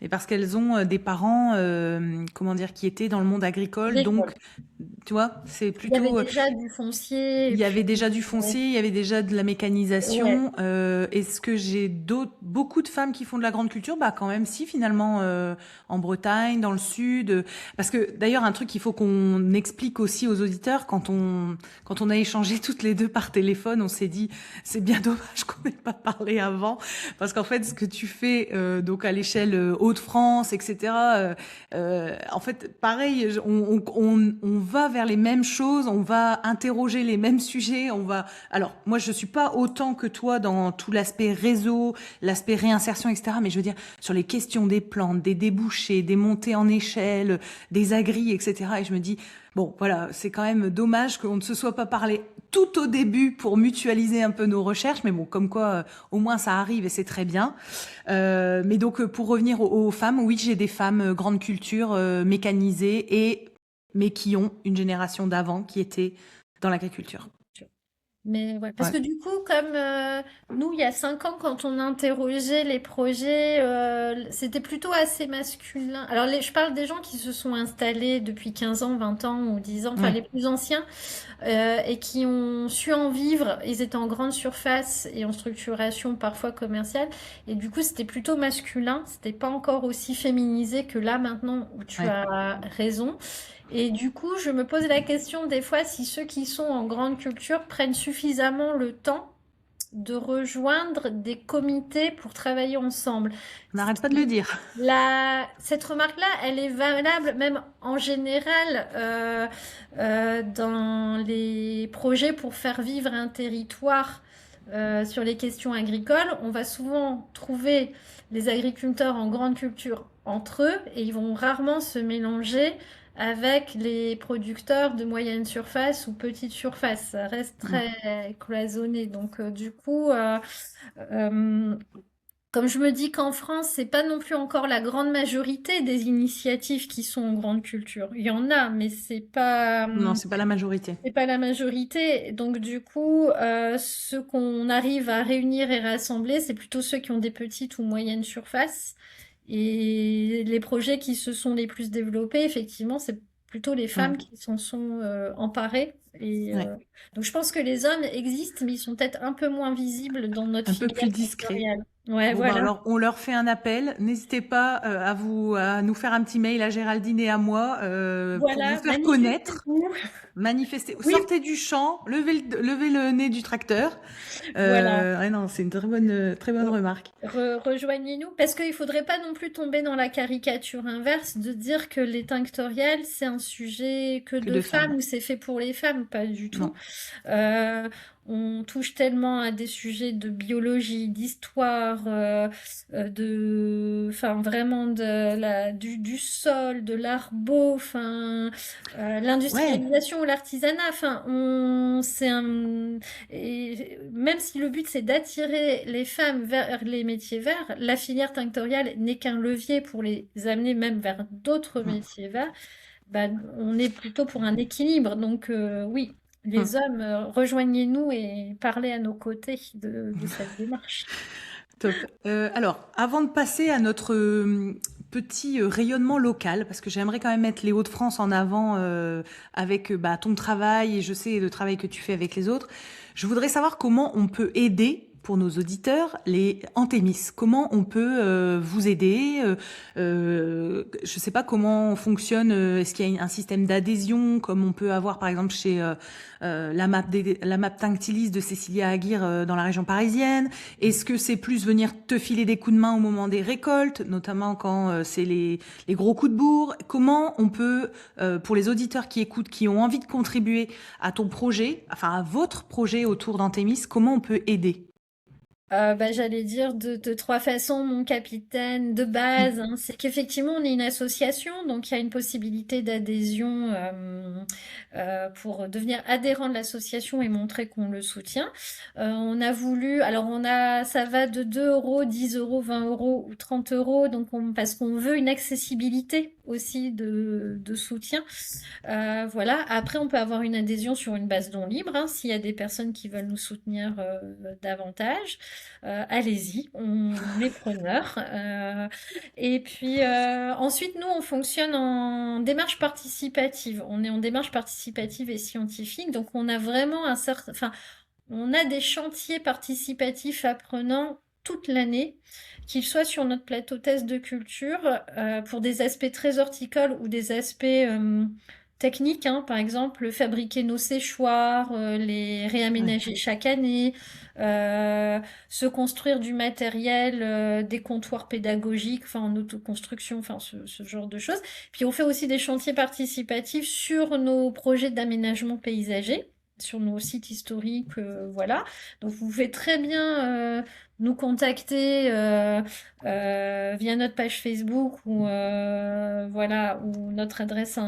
mais parce qu'elles ont des parents, comment dire, qui étaient dans le monde agricole, donc, tu vois, c'est plutôt. Il y avait déjà du foncier. Il y avait déjà du foncier, il y avait déjà de la mécanisation. Ouais. Est-ce que j'ai beaucoup de femmes qui font de la grande culture? Bah quand même si, finalement, en Bretagne, dans le sud. Parce que d'ailleurs, un truc qu'il faut qu'on explique aussi aux auditeurs, quand on a échangé toutes les deux par téléphone, on s'est dit, c'est bien dommage qu'on n'ait pas parlé avant, parce qu'en fait, ce que tu fais donc à l'échelle Hauts-de-France, etc. En fait, pareil, on va vers les mêmes choses, on va interroger les mêmes sujets, Alors, moi, je suis pas autant que toi dans tout l'aspect réseau, l'aspect réinsertion, etc. Mais je veux dire, sur les questions des plantes, des débouchés, des montées en échelle, des agris, etc. Et je me dis, bon, voilà, c'est quand même dommage qu'on ne se soit pas parlé tout au début pour mutualiser un peu nos recherches, mais bon, comme quoi, au moins ça arrive et c'est très bien. Mais donc, pour revenir aux femmes, oui, j'ai des femmes grande culture, mécanisées, mais qui ont une génération d'avant qui était dans l'agriculture. Mais ouais, parce Ouais. que du coup, comme nous, il y a 5 ans, quand on interrogeait les projets, c'était plutôt assez masculin. Alors, je parle des gens qui se sont installés depuis 15 ans, 20 ans ou 10 ans, enfin Ouais. les plus anciens, et qui ont su en vivre. Ils étaient en grande surface et en structuration parfois commerciale. Et du coup, c'était plutôt masculin. C'était pas encore aussi féminisé que là maintenant où tu Ouais. as raison. Et du coup, je me pose la question des fois si ceux qui sont en grande culture prennent suffisamment le temps de rejoindre des comités pour travailler ensemble. On n'arrête pas de le dire. Cette remarque-là, elle est valable même en général dans les projets pour faire vivre un territoire sur les questions agricoles. On va souvent trouver les agriculteurs en grande culture entre eux et ils vont rarement se mélanger avec les producteurs de moyenne surface ou petite surface. Ça reste Mm. très cloisonné. Donc, du coup, euh, comme je me dis qu'en France, c'est pas non plus encore la grande majorité des initiatives qui sont en grande culture. Il y en a, mais Non, c'est pas la majorité. c'est pas la majorité. Donc du coup, ceux qu'on arrive à réunir et rassembler, c'est plutôt ceux qui ont des petites ou moyennes surfaces. Et les projets qui se sont les plus développés, effectivement, c'est plutôt les femmes Mm. qui s'en sont emparées. Et Ouais. donc je pense que les hommes existent, mais ils sont peut-être un peu moins visibles dans notre Un peu filière plus discret. sectorielle. Ouais, Bon, ben voilà. alors, on leur fait un appel. N'hésitez pas à nous faire un petit mail à Géraldine et à moi pour vous Voilà, faire connaître. manifestez-vous. Manifestez, Oui, sortez du champ, levez le nez du tracteur. voilà. Ouais, non, c'est une très bonne remarque. Rejoignez-nous, parce qu'il faudrait pas non plus tomber dans la caricature inverse de dire que les tinctoriales, c'est un sujet que Que de de femmes femmes. ou c'est fait pour les femmes, pas du tout. Non. Euh, on touche tellement à des sujets de biologie, d'histoire, enfin vraiment du sol, de l'arbo, enfin Ouais, l'industrialisation ou l'artisanat. Enfin, et même si le but c'est d'attirer les femmes vers les métiers verts, la filière tinctoriale n'est qu'un levier pour les amener même vers d'autres hum, métiers verts. Bah, on est plutôt pour un équilibre. Donc oui, les hum, hommes, rejoignez-nous et parlez à nos côtés de cette démarche. top. Alors, avant de passer à notre petit rayonnement local, parce que j'aimerais quand même mettre les Hauts-de-France en avant avec bah, ton travail et je sais le travail que tu fais avec les autres, je voudrais savoir comment on peut aider pour nos auditeurs les Antémis. Comment on peut vous aider je sais pas comment fonctionne. Est-ce qu'il y a un système d'adhésion comme on peut avoir par exemple chez la map Tinctilis de Cécilia Aguirre dans la région parisienne? Est-ce que c'est plus venir te filer des coups de main au moment des récoltes, notamment quand c'est les gros coups de bourre? Comment on peut, pour les auditeurs qui écoutent, qui ont envie de contribuer à ton projet, enfin à votre projet autour d'Antémis, comment on peut aider? Bah, j'allais dire de trois façons, mon capitaine de base, hein. C'est qu'effectivement, on est une association, donc il y a une possibilité d'adhésion pour devenir adhérent de l'association et montrer qu'on le soutient. On a voulu, alors ça va de 2 euros, 10 euros, 20 euros ou 30 euros, donc parce qu'on veut une accessibilité aussi de soutien. Voilà. Après, on peut avoir une adhésion sur une base non libre, hein, s'il y a des personnes qui veulent nous soutenir davantage. Allez-y, on est preneurs. Et puis ensuite, nous, on fonctionne en démarche participative. On est en démarche participative et scientifique, donc on a vraiment enfin, on a des chantiers participatifs apprenants toute l'année, qu'ils soient sur notre plateau test de culture, pour des aspects très horticoles ou des aspects techniques, hein, par exemple, fabriquer nos séchoirs, les Ouais. réaménager chaque année, se construire du matériel, des comptoirs pédagogiques, enfin en autoconstruction, enfin ce genre de choses. Puis on fait aussi des chantiers participatifs sur nos projets d'aménagement paysager. sur nos sites historiques, voilà. Donc vous pouvez très bien nous contacter via notre page Facebook ou voilà ou notre adresse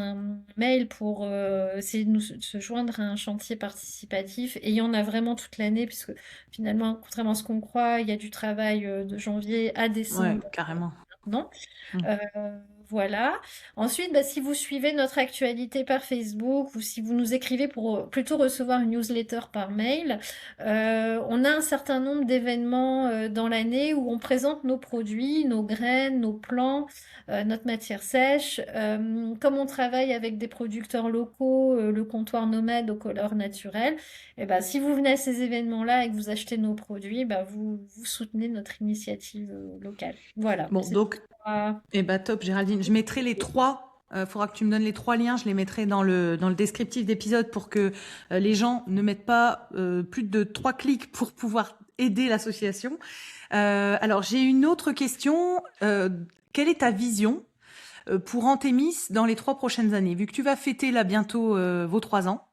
mail pour essayer de nous se joindre à un chantier participatif. Et il y en a vraiment toute l'année, puisque finalement, contrairement à ce qu'on croit, il y a du travail de janvier à Ouais, décembre carrément. maintenant. Mm. Euh, voilà. Ensuite, bah, si vous suivez notre actualité par Facebook ou si vous nous écrivez pour plutôt recevoir une newsletter par mail, on a un certain nombre d'événements dans l'année où on présente nos produits, nos graines, nos plants, notre matière sèche. Comme on travaille avec des producteurs locaux, le comptoir nomade aux couleurs naturelles, et ben, si vous venez à ces événements-là et que vous achetez nos produits, bah, vous soutenez notre initiative locale. Voilà. Bon, C'est donc, pas- top, Géraldine. Je mettrai les trois. Faudra que tu me donnes les trois liens. Je les mettrai dans le descriptif d'épisode pour que les gens ne mettent pas plus de 3 clics pour pouvoir aider l'association. Alors, j'ai une autre question. Quelle est ta vision pour Antémis dans les 3 prochaines années? Vu que tu vas fêter là bientôt vos 3 ans,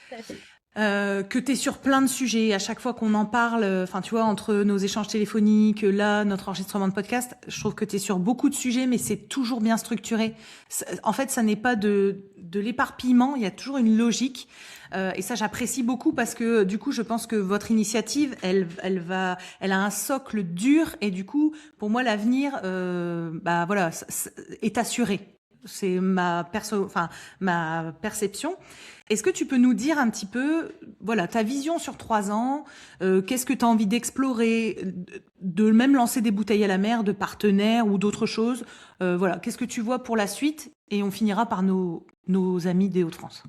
Tout à fait. que tu es sur plein de sujets, à chaque fois qu'on en parle, enfin tu vois, entre nos échanges téléphoniques, là, notre enregistrement de podcast, je trouve que tu es sur beaucoup de sujets, mais c'est toujours bien structuré. En fait, ça n'est pas de l'éparpillement, il y a toujours une logique. Et ça, j'apprécie beaucoup parce que du coup, je pense que votre initiative, elle a un socle dur et du coup, pour moi, l'avenir, bah voilà, est assuré. C'est ma perception. Est-ce que tu peux nous dire un petit peu, voilà, ta vision sur 3 ans, qu'est-ce que tu as envie d'explorer, de même lancer des bouteilles à la mer, de partenaires ou d'autres choses, voilà, qu'est-ce que tu vois pour la suite? Et on finira par nos amis des Hauts-de-France.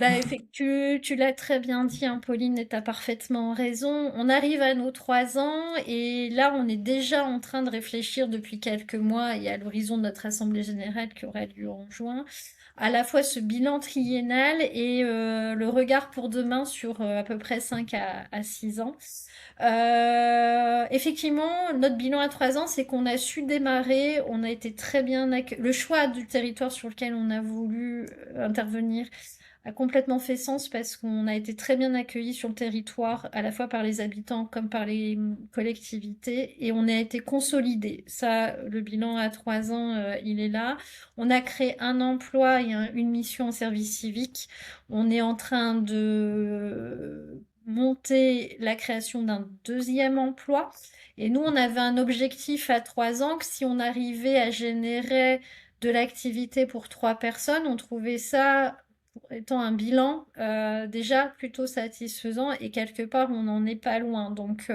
Bah, tu l'as très bien dit, hein, Pauline, et tu as parfaitement raison. On arrive à nos 3 ans et là, on est déjà en train de réfléchir depuis quelques mois et à l'horizon de notre assemblée générale qui aura lieu en juin, à la fois ce bilan triennal et le regard pour demain sur à peu près 5 à 6 ans. Effectivement, notre bilan à 3 ans, c'est qu'on a su démarrer, on a été très bien le choix du territoire sur lequel on a voulu intervenir a complètement fait sens parce qu'on a été très bien accueillis sur le territoire, à la fois par les habitants comme par les collectivités, et on a été consolidé. Ça, le bilan à 3 ans, il est là. On a créé un emploi et une mission en service civique. On est en train de monter la création d'un deuxième emploi. Et nous, on avait un objectif à 3 ans que si on arrivait à générer de l'activité pour 3 personnes, on trouvait ça étant un bilan déjà plutôt satisfaisant et quelque part on n'en est pas loin. Donc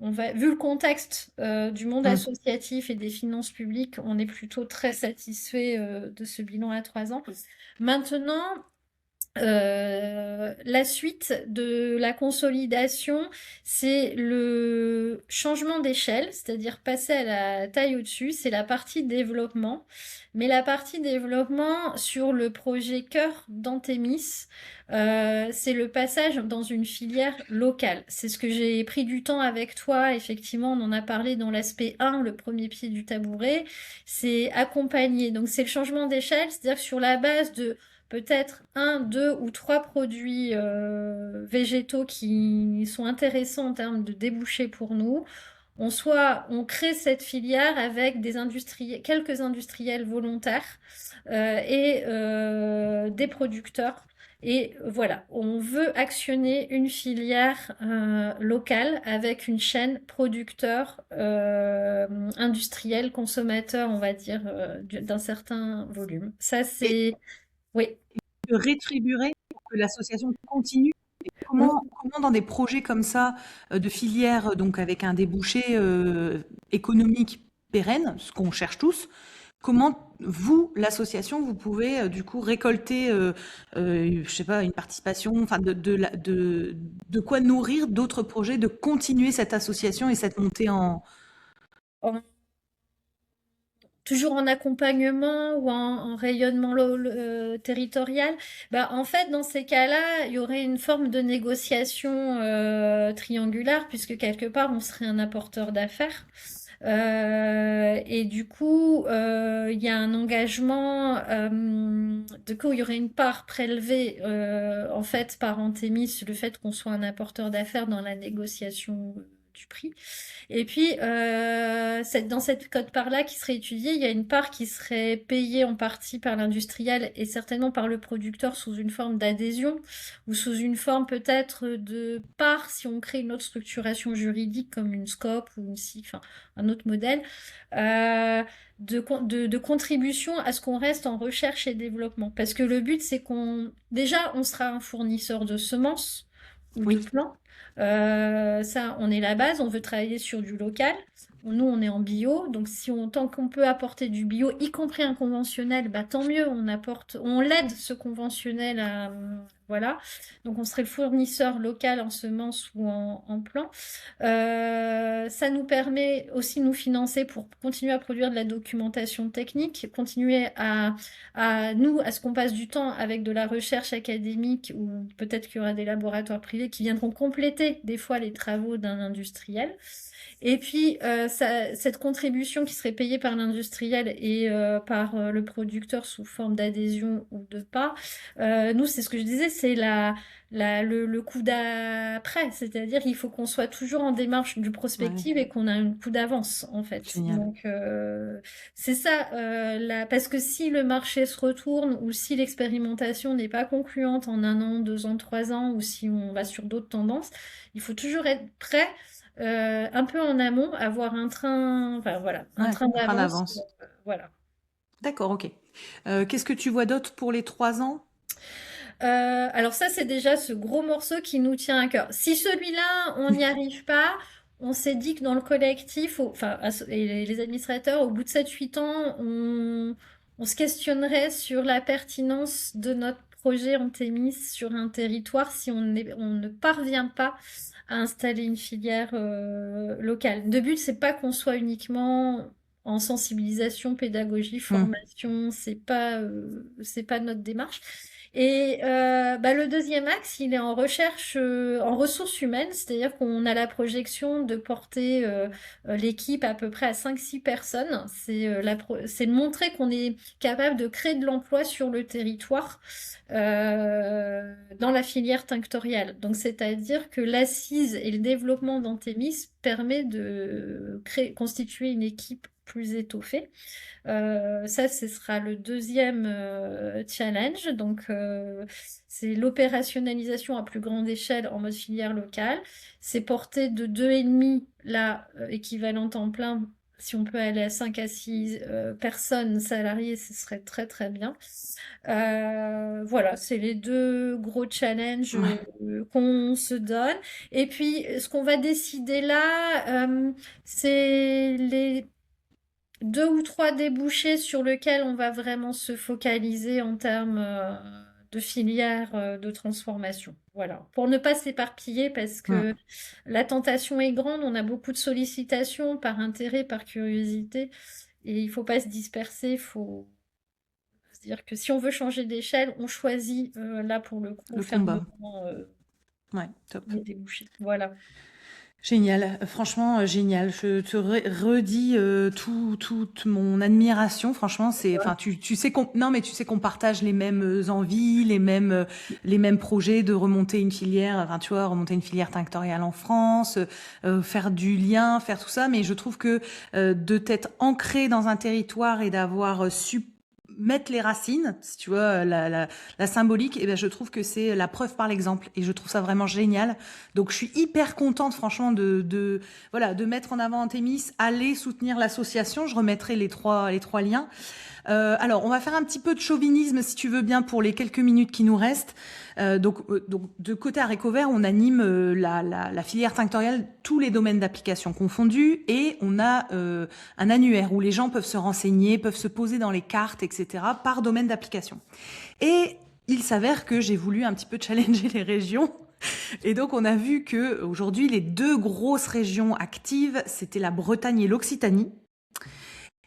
vu le contexte du monde Hum. associatif et des finances publiques, on est plutôt très satisfait de ce bilan à 3 ans. Maintenant, la suite de la consolidation, c'est le changement d'échelle, c'est-à-dire passer à la taille au-dessus, c'est la partie développement. Mais la partie développement sur le projet cœur d'Antémis, c'est le passage dans une filière locale. C'est ce que j'ai pris du temps avec toi. Effectivement, on en a parlé dans l'aspect 1, le premier pied du tabouret. C'est accompagner. Donc c'est le changement d'échelle, c'est-à-dire que sur la base de peut-être 1, 2 ou 3 produits végétaux qui sont intéressants en termes de débouchés pour nous. On crée cette filière avec quelques industriels volontaires et des producteurs. Et voilà, on veut actionner une filière locale avec une chaîne producteur, industriel, consommateur, on va dire, d'un certain volume. Ça, Et c'est... Oui. de rétribuer pour que l'association continue. Comment dans des projets comme ça, de filière, donc avec un débouché économique pérenne, ce qu'on cherche tous, comment vous, l'association, vous pouvez du coup récolter, je sais pas, une participation, enfin de quoi nourrir d'autres projets, de continuer cette association et cette montée en... on- Toujours en accompagnement ou en rayonnement territorial, bah, en fait, dans ces cas-là, il y aurait une forme de négociation triangulaire, puisque quelque part, on serait un apporteur d'affaires. Et du coup, il y a un engagement, de coup, il y aurait une part prélevée en fait par Anthemis, le fait qu'on soit un apporteur d'affaires dans la négociation du prix. Et puis, dans cette quote-part-là qui serait étudiée, il y a une part qui serait payée en partie par l'industriel et certainement par le producteur sous une forme d'adhésion ou sous une forme peut-être de part si on crée une autre structuration juridique comme une SCOP ou enfin, un autre modèle, de contribution à ce qu'on reste en recherche et développement. Parce que le but, c'est déjà, on sera un fournisseur de semences ou de Oui. plants. Ça, on est la base, on veut travailler sur du local. Nous, on est en bio, donc tant qu'on peut apporter du bio, y compris un conventionnel, bah, tant mieux, on l'aide ce conventionnel à, voilà. Donc on serait le fournisseur local en semences ou en plants. Ça nous permet aussi de nous financer pour continuer à produire de la documentation technique, continuer à ce qu'on passe du temps avec de la recherche académique ou peut-être qu'il y aura des laboratoires privés qui viendront compléter des fois les travaux d'un industriel. Et puis, cette contribution qui serait payée par l'industriel et par le producteur sous forme d'adhésion ou de pas, nous, c'est ce que je disais, c'est le coup d'après. C'est-à-dire qu'il faut qu'on soit toujours en démarche du Ouais, prospective et qu'on a un coup d'avance, en fait. génial. Donc, c'est ça, parce que si le marché se retourne ou si l'expérimentation n'est pas concluante en 1 an, 2 ans, 3 ans, ou si on va sur d'autres tendances, il faut toujours être prêt un peu en amont, avoir un train, enfin voilà, un Ouais, train un train d'avance, d'avance. voilà. D'accord, ok. Qu'est-ce que tu vois d'autre pour les 3 ans? Alors ça, c'est déjà ce gros morceau qui nous tient à cœur. Si celui-là, on n'y arrive pas, on s'est dit que dans le collectif, enfin, et les administrateurs, au bout de 7 8 ans, on se questionnerait sur la pertinence de notre projet en Thémis sur un territoire si on ne parvient pas à installer une filière locale. Le but, c'est pas qu'on soit uniquement en sensibilisation, pédagogie, Hmm. formation, c'est pas notre démarche. Et bah, le deuxième axe, il est en recherche, en ressources humaines, c'est-à-dire qu'on a la projection de porter l'équipe à peu près à 5 6 personnes. C'est de montrer qu'on est capable de créer de l'emploi sur le territoire dans la filière tinctoriale. Donc, c'est-à-dire que l'assise et le développement d'Anthemis permet de constituer une équipe plus étoffée. Ça, ce sera le deuxième challenge. Donc, c'est l'opérationnalisation à plus grande échelle en mode filière locale. C'est porté de 2,5, là, équivalent temps plein. Si on peut aller à 5 à 6 personnes salariées, ce serait très très bien. Voilà, c'est les deux gros challenges Ouais. qu'on se donne. Et puis, ce qu'on va décider là, c'est les 2 ou 3 débouchés sur lesquels on va vraiment se focaliser en termes de filière de transformation. Voilà. Pour ne pas s'éparpiller parce Hmm. que la tentation est grande, on a beaucoup de sollicitations par intérêt, par curiosité, et il faut pas se disperser, il faut se dire que si on veut changer d'échelle, on choisit là pour le coup Le combat. fermement Ouais, top. les débouchés. Voilà. Génial, franchement, génial. Je te redis toute mon admiration. Franchement, enfin, tu sais non, mais tu sais qu'on partage les mêmes envies, les mêmes projets de remonter une filière, enfin, tu vois, remonter une filière tinctoriale en France, faire du lien, faire tout ça. Mais je trouve que de t'être ancré dans un territoire et d'avoir su mettre les racines, si tu vois, la symbolique, et ben je trouve que c'est la preuve par l'exemple et je trouve ça vraiment génial. Donc je suis hyper contente franchement voilà, de mettre en avant Anthemis, aller soutenir l'association, je remettrai les trois liens. Alors, on va faire un petit peu de chauvinisme, si tu veux bien, pour les quelques minutes qui nous restent. Donc, de côté Haricots on anime la filière tinctoriale, tous les domaines d'application confondus, et on a un annuaire où les gens peuvent se renseigner, peuvent se poser dans les cartes, etc., par domaine d'application. Et il s'avère que j'ai voulu un petit peu challenger les régions. Et donc, on a vu que aujourd'hui, les deux grosses régions actives, c'était la Bretagne et l'Occitanie.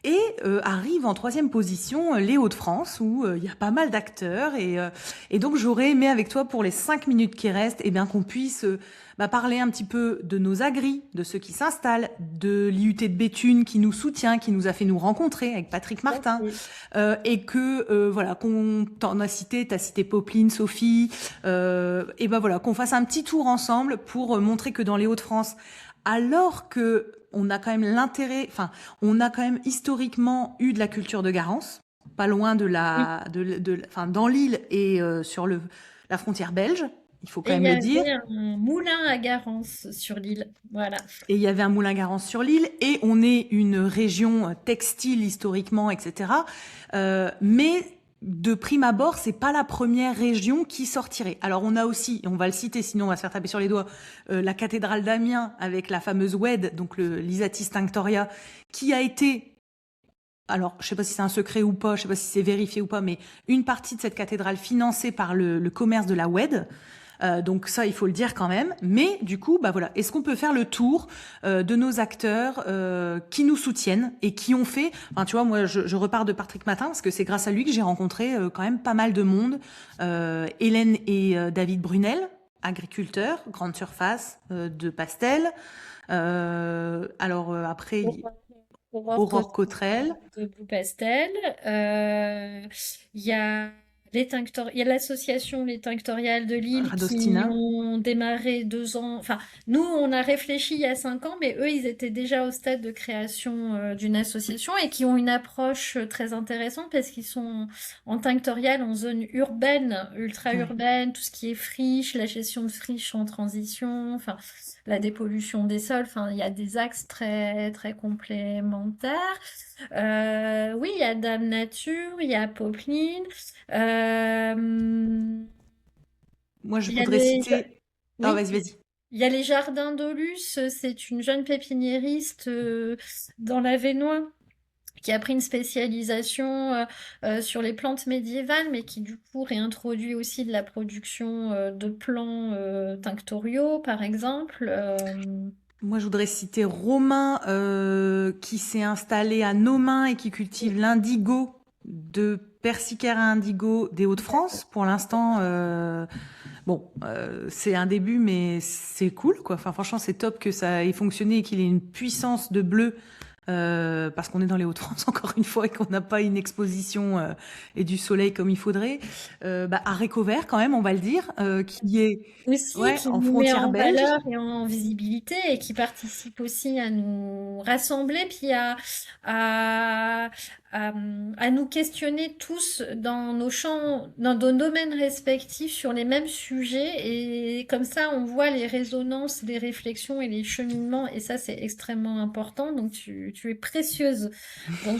Et arrive en troisième position les Hauts-de-France, où il y a pas mal d'acteurs. Et donc, j'aurais aimé avec toi, pour les 5 minutes qui restent, eh bien, qu'on puisse parler un petit peu de nos agris, de ceux qui s'installent, de l'IUT de Béthune qui nous soutient, qui nous a fait nous rencontrer avec Patrick Martin, et que voilà, qu'on t'en a cité, t'as cité Popeline, Sophie, et voilà, qu'on fasse un petit tour ensemble pour montrer que dans les Hauts-de-France, alors que on a quand même l'intérêt, enfin, on a quand même historiquement eu de la culture de Garance, pas loin de enfin, dans l'île et sur la frontière belge. Il faut quand Et il même y le dire. avait un moulin à Garance sur l'île. Voilà. Et il y avait un moulin Garance sur l'île. Et on est une région textile historiquement, etc. Mais de prime abord, c'est pas la première région qui sortirait. Alors on a aussi, et on va le citer, sinon on va se faire taper sur les doigts, la cathédrale d'Amiens avec la fameuse WED, donc le Lysatis Tinctoria, qui a été, alors je sais pas si c'est un secret ou pas, je sais pas si c'est vérifié ou pas, mais une partie de cette cathédrale financée par le commerce de la WED. Donc ça, il faut le dire quand même. Mais du coup, voilà, est-ce qu'on peut faire le tour de nos acteurs qui nous soutiennent et qui ont fait... Enfin, tu vois, moi, je repars de Patrick Martin parce que c'est grâce à lui que j'ai rencontré quand même pas mal de monde. Hélène et David Brunel, agriculteurs, grande surface de pastel. Alors après, Aurore Cottrell. De Blue Pastel. Il y a il y a l'association Les Tinctoriales de Lille qui Radostina. ont démarré 2 ans. Enfin, nous, on a réfléchi il y a 5 ans, mais eux, ils étaient déjà au stade de création d'une association et qui ont une approche très intéressante parce qu'ils sont en tinctorial en zone urbaine, ultra-urbaine, tout ce qui est friche, la gestion de friche en transition, enfin, la dépollution des sols. Enfin, il y a des axes très, très complémentaires. Oui, il y a Dame Nature, il y a Popeline. Euh, Moi, je il y a voudrais citer... Ah, oui, vas-y. il y a les Jardins d'Aulus, c'est une jeune pépiniériste dans l'Avesnois qui a pris une spécialisation sur les plantes médiévales, mais qui du coup réintroduit aussi de la production de plants tinctoriaux, par exemple. Moi, je voudrais citer Romain qui s'est installé à Nomain et qui cultive l'indigo de Persicaire à indigo des Hauts-de-France. Pour l'instant, c'est un début, mais c'est cool, quoi. Enfin, franchement, c'est top que ça ait fonctionné et qu'il ait une puissance de bleu. Parce qu'on est dans les Hauts-de-France encore une fois et qu'on n'a pas une exposition et du soleil comme il faudrait. Haricots verts quand même, on va le dire, qui est Aussi, qui en nous met frontière en belge. valeur et en visibilité et qui participe aussi à nous rassembler, puis à, à nous questionner tous dans nos champs, dans nos domaines respectifs sur les mêmes sujets. Et comme ça, on voit les résonances, les réflexions et les cheminements. Et ça, c'est extrêmement important. Donc, tu es précieuse dans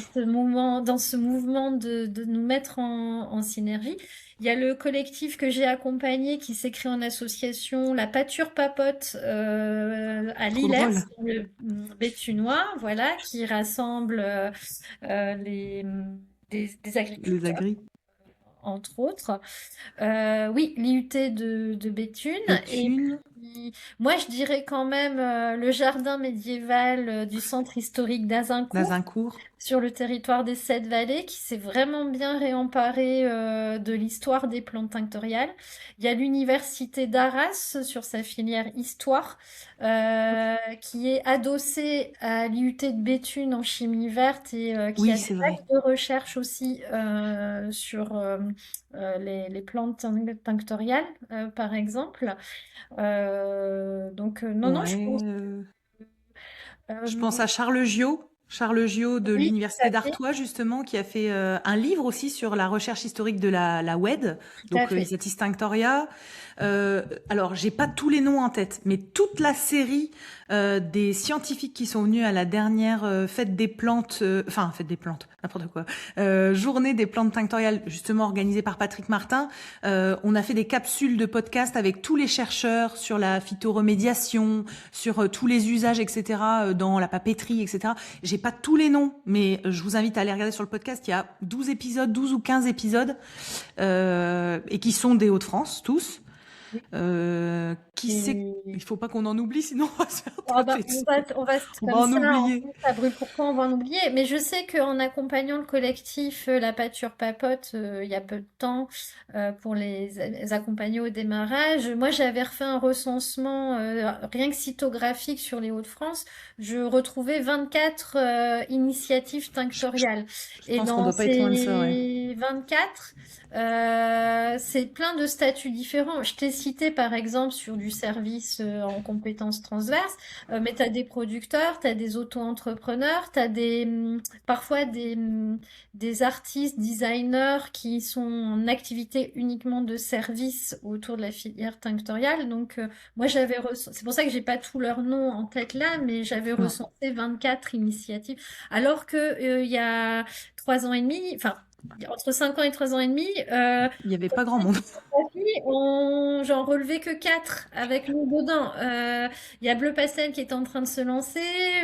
ce mouvement de nous mettre en synergie. Il y a le collectif que j'ai accompagné qui s'est créé en association La Pâture Papote à Trop drôle. Lillers, dans le Béthunois, voilà, qui rassemble des agriculteurs, Les agris. entre autres. Oui, l'IUT de Béthune. Et Béthune. puis, moi, je dirais quand même le jardin médiéval du centre historique D'Azincourt. sur le territoire des Sept Vallées, qui s'est vraiment bien réemparé de l'histoire des plantes tinctoriales. Il y a l'université d'Arras sur sa filière histoire, qui est adossée à l'IUT de Béthune en chimie verte et qui Oui, a c'est des vrai. axes de recherche aussi sur les plantes tinctoriales, par exemple. Non, je pense. Ouais. Je euh, pense à Charles Giot. Charles Giot de oui, tout l'Université à fait, d'Artois, justement, qui a fait un livre aussi sur la recherche historique de la WED, tout à donc le fait. Lysatis Tinctoria. Alors, j'ai pas tous les noms en tête, mais toute la série des scientifiques qui sont venus à la dernière fête des plantes, fête des plantes, n'importe quoi, journée des plantes tinctoriales, justement organisée par Patrick Martin. On a fait des capsules de podcast avec tous les chercheurs sur la phytoremédiation, sur tous les usages, etc., dans la papeterie, etc. J'ai pas tous les noms, mais je vous invite à aller regarder sur le podcast. Il y a 12 épisodes, 12 ou 15 épisodes, et qui sont des Hauts-de-France, tous. Qui sait? Et Il faut pas qu'on en oublie, sinon on va se faire ah ben, taper dessus. On va comme en ça, oublier. ça brûle pourquoi on va en oublier. Mais je sais qu'en accompagnant le collectif La Pâture Papote il y a peu de temps pour les accompagner au démarrage, moi j'avais refait un recensement rien que cytographique sur les Hauts-de-France. Je retrouvais 24 initiatives Je, je- tinctoriales. je Et pense qu'on dans doit pas être loin de ça, ouais. ces 24, c'est plein de statuts différents. Je t'ai cité par exemple sur du service en compétences transverses. Mais tu as des producteurs, tu as des auto-entrepreneurs, tu as parfois des artistes, designers qui sont en activité uniquement de service autour de la filière tinctoriale. Donc, moi, c'est pour ça que j'ai pas tous leurs noms en tête là, mais j'avais Non, recensé 24 initiatives. Alors que, il y a 3 ans et demi, enfin, entre 5 ans et 3 ans et demi, il y avait pas grand monde. j'en relevais que 4 avec nous dedans. Il y a Bleu Pastel qui est en train de se lancer,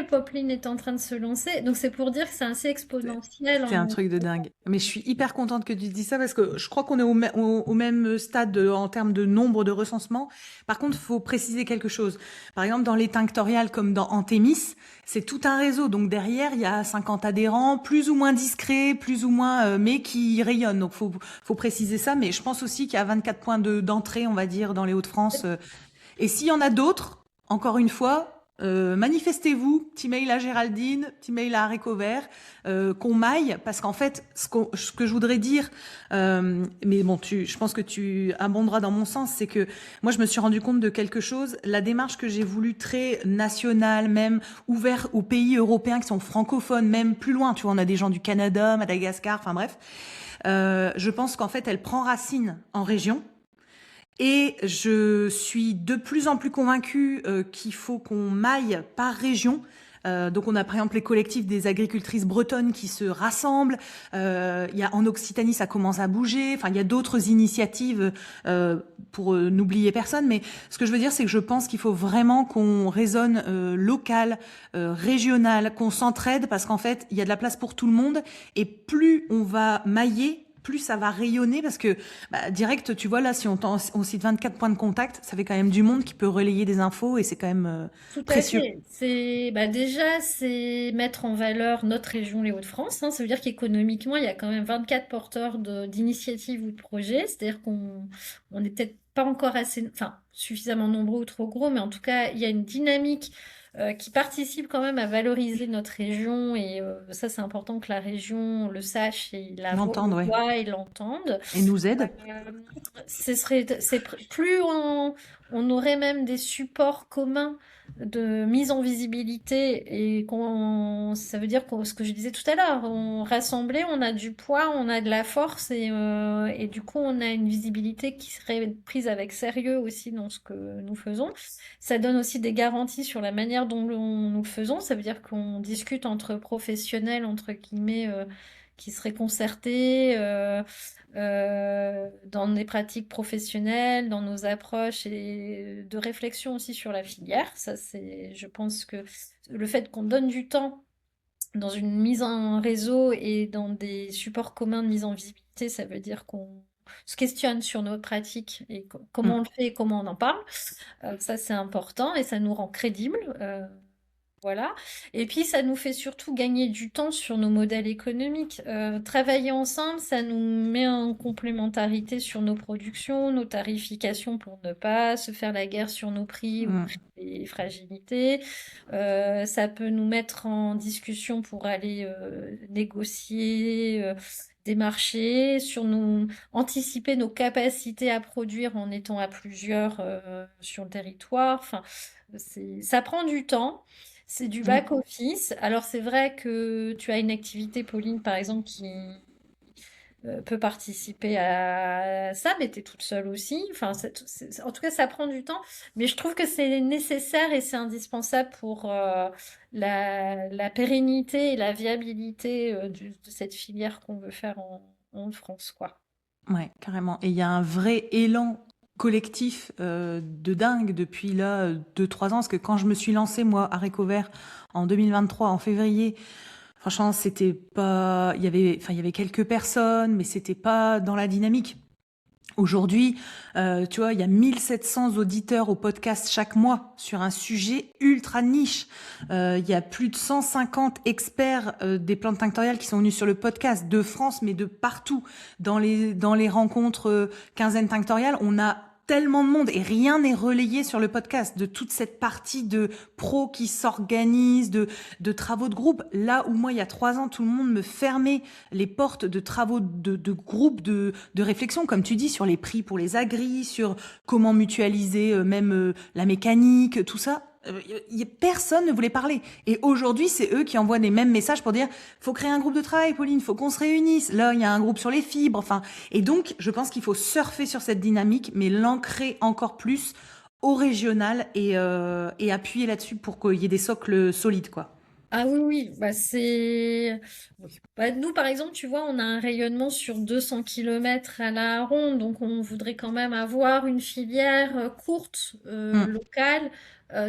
Popeline est en train de se lancer. Donc c'est pour dire que c'est assez exponentiel C'est un en... truc de dingue. Mais je suis hyper contente que tu dis ça parce que je crois qu'on est au même stade en termes de nombre de recensements. Par contre, il faut préciser quelque chose. Par exemple, dans les tinctoriales comme dans Antémis, c'est tout un réseau. Donc derrière, il y a 50 adhérents, plus ou moins discrets, plus ou moins, mais qui rayonnent. Donc faut préciser ça. Mais je pense aussi qu'il y a 24 points d'entrée, on va dire, dans les Hauts-de-France. Et s'il y en a d'autres, encore une fois, manifestez-vous, petit mail à Géraldine, petit mail à Haricots Verts, qu'on maille, parce qu'en fait, ce que je voudrais dire, mais bon, je pense que tu abonderas dans mon sens, c'est que moi, je me suis rendu compte de quelque chose. La démarche que j'ai voulu très nationale, même ouverte aux pays européens qui sont francophones, même plus loin, tu vois, on a des gens du Canada, Madagascar, enfin bref. Je pense qu'en fait, elle prend racine en région. Et je suis de plus en plus convaincue qu'il faut qu'on maille par région. Donc on a par exemple les collectifs des agricultrices bretonnes qui se rassemblent. Il y a en Occitanie ça commence à bouger. Enfin il y a d'autres initiatives pour n'oublier personne. Mais ce que je veux dire c'est que je pense qu'il faut vraiment qu'on raisonne local, régional, qu'on s'entraide parce qu'en fait il y a de la place pour tout le monde. Et plus on va mailler, plus ça va rayonner parce que direct, tu vois là, si on cite 24 points de contact, ça fait quand même du monde qui peut relayer des infos et c'est quand même Tout à précieux. fait. Déjà, c'est mettre en valeur notre région, les Hauts-de-France, hein. Ça veut dire qu'économiquement, il y a quand même 24 porteurs d'initiatives ou de projets. C'est-à-dire qu'on n'est peut-être pas encore assez, enfin, suffisamment nombreux ou trop gros, mais en tout cas, il y a une dynamique qui participe quand même à valoriser notre région. Et ça, c'est important que la région le sache et le L'entendre, ouais. voit et l'entende. Et nous aide. Plus on aurait même des supports communs de mise en visibilité et ça veut dire ce que je disais tout à l'heure, on rassemblé, on a du poids, on a de la force et du coup on a une visibilité qui serait prise avec sérieux aussi dans ce que nous faisons. Ça donne aussi des garanties sur la manière dont nous le faisons. Ça veut dire qu'on discute entre professionnels, entre guillemets, qui seraient concertés. Dans les pratiques professionnelles, dans nos approches et de réflexion aussi sur la filière. Je pense que le fait qu'on donne du temps dans une mise en réseau et dans des supports communs de mise en visibilité, ça veut dire qu'on se questionne sur nos pratiques et comment on Mm. le fait et comment on en parle. Ça, c'est important et ça nous rend crédibles. Voilà. Et puis, ça nous fait surtout gagner du temps sur nos modèles économiques. Travailler ensemble, ça nous met en complémentarité sur nos productions, nos tarifications pour ne pas se faire la guerre sur nos prix ou Mm. les fragilités. Ça peut nous mettre en discussion pour aller négocier des marchés, anticiper nos capacités à produire en étant à plusieurs sur le territoire. Enfin, ça prend du temps. C'est du Mm. back-office. Alors, c'est vrai que tu as une activité, Pauline, par exemple, qui peut participer à ça, mais tu es toute seule aussi. Enfin, en tout cas, ça prend du temps. Mais je trouve que c'est nécessaire et c'est indispensable pour la pérennité et la viabilité de cette filière qu'on veut faire en France, quoi. Ouais, carrément. Et il y a un vrai élan collectif de dingue depuis là 2-3 ans. Parce que quand je me suis lancée, moi, à Récovert, en 2023, en février, franchement, c'était pas. Il y avait quelques personnes, mais c'était pas dans la dynamique. Aujourd'hui, tu vois, il y a 1700 auditeurs au podcast chaque mois sur un sujet ultra niche. Il y a plus de 150 experts des plantes tinctoriales qui sont venus sur le podcast de France, mais de partout. Dans les rencontres quinzaine tinctoriale, on a tellement de monde et rien n'est relayé sur le podcast de toute cette partie de pros qui s'organisent, de travaux de groupe. Là où moi, il y a 3 ans, tout le monde me fermait les portes de travaux de groupe, de réflexion, comme tu dis, sur les prix pour les agris, sur comment mutualiser même la mécanique, tout ça. Personne ne voulait parler. Et aujourd'hui, c'est eux qui envoient des mêmes messages pour dire faut créer un groupe de travail, Pauline, faut qu'on se réunisse. Là, il y a un groupe sur les fibres. Enfin, et donc, je pense qu'il faut surfer sur cette dynamique, mais l'ancrer encore plus au régional et appuyer là-dessus pour qu'il y ait des socles solides, quoi. Ah oui, oui, bah c'est... oui. Bah, nous, par exemple, tu vois, on a un rayonnement sur 200 kilomètres à la ronde, donc on voudrait quand même avoir une filière courte, Hum, locale,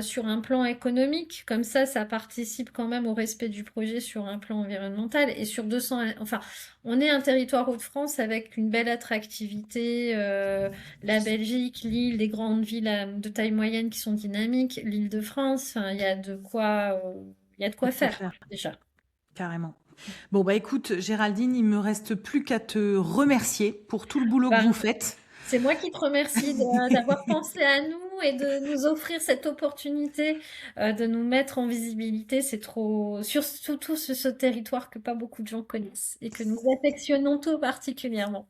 sur un plan économique. Comme ça participe quand même au respect du projet sur un plan environnemental. Et sur 200... Enfin, on est un territoire Hauts-de-France avec une belle attractivité, la Belgique, Lille, des grandes villes de taille moyenne qui sont dynamiques, l'Île-de-France, enfin, il y a de y a quoi de quoi faire, faire, déjà. carrément. Bon, bah écoute, Géraldine, il me reste plus qu'à te remercier pour tout le boulot que vous Ben, faites. c'est moi qui te remercie d'avoir pensé à nous et de nous offrir cette opportunité de nous mettre en visibilité. C'est trop, surtout sur ce territoire que pas beaucoup de gens connaissent et que nous affectionnons tout particulièrement.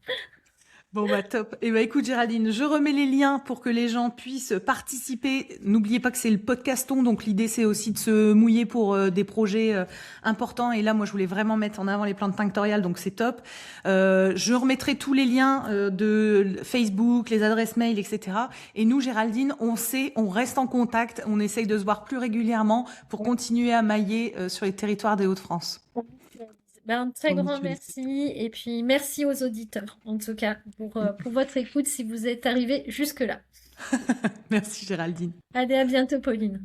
Bon bah top. Et bah écoute Géraldine, je remets les liens pour que les gens puissent participer. N'oubliez pas que c'est le podcaston, donc l'idée c'est aussi de se mouiller pour des projets importants. Et là moi je voulais vraiment mettre en avant les plantes tinctoriales, donc c'est top. Je remettrai tous les liens de Facebook, les adresses mail, etc. Et nous Géraldine, on reste en contact, on essaye de se voir plus régulièrement pour continuer à mailler sur les territoires des Hauts-de-France. Ben, un très On grand mutualise. merci et puis merci aux auditeurs en tout cas pour votre écoute si vous êtes arrivés jusque-là. Merci Géraldine. Allez, à bientôt, Pauline.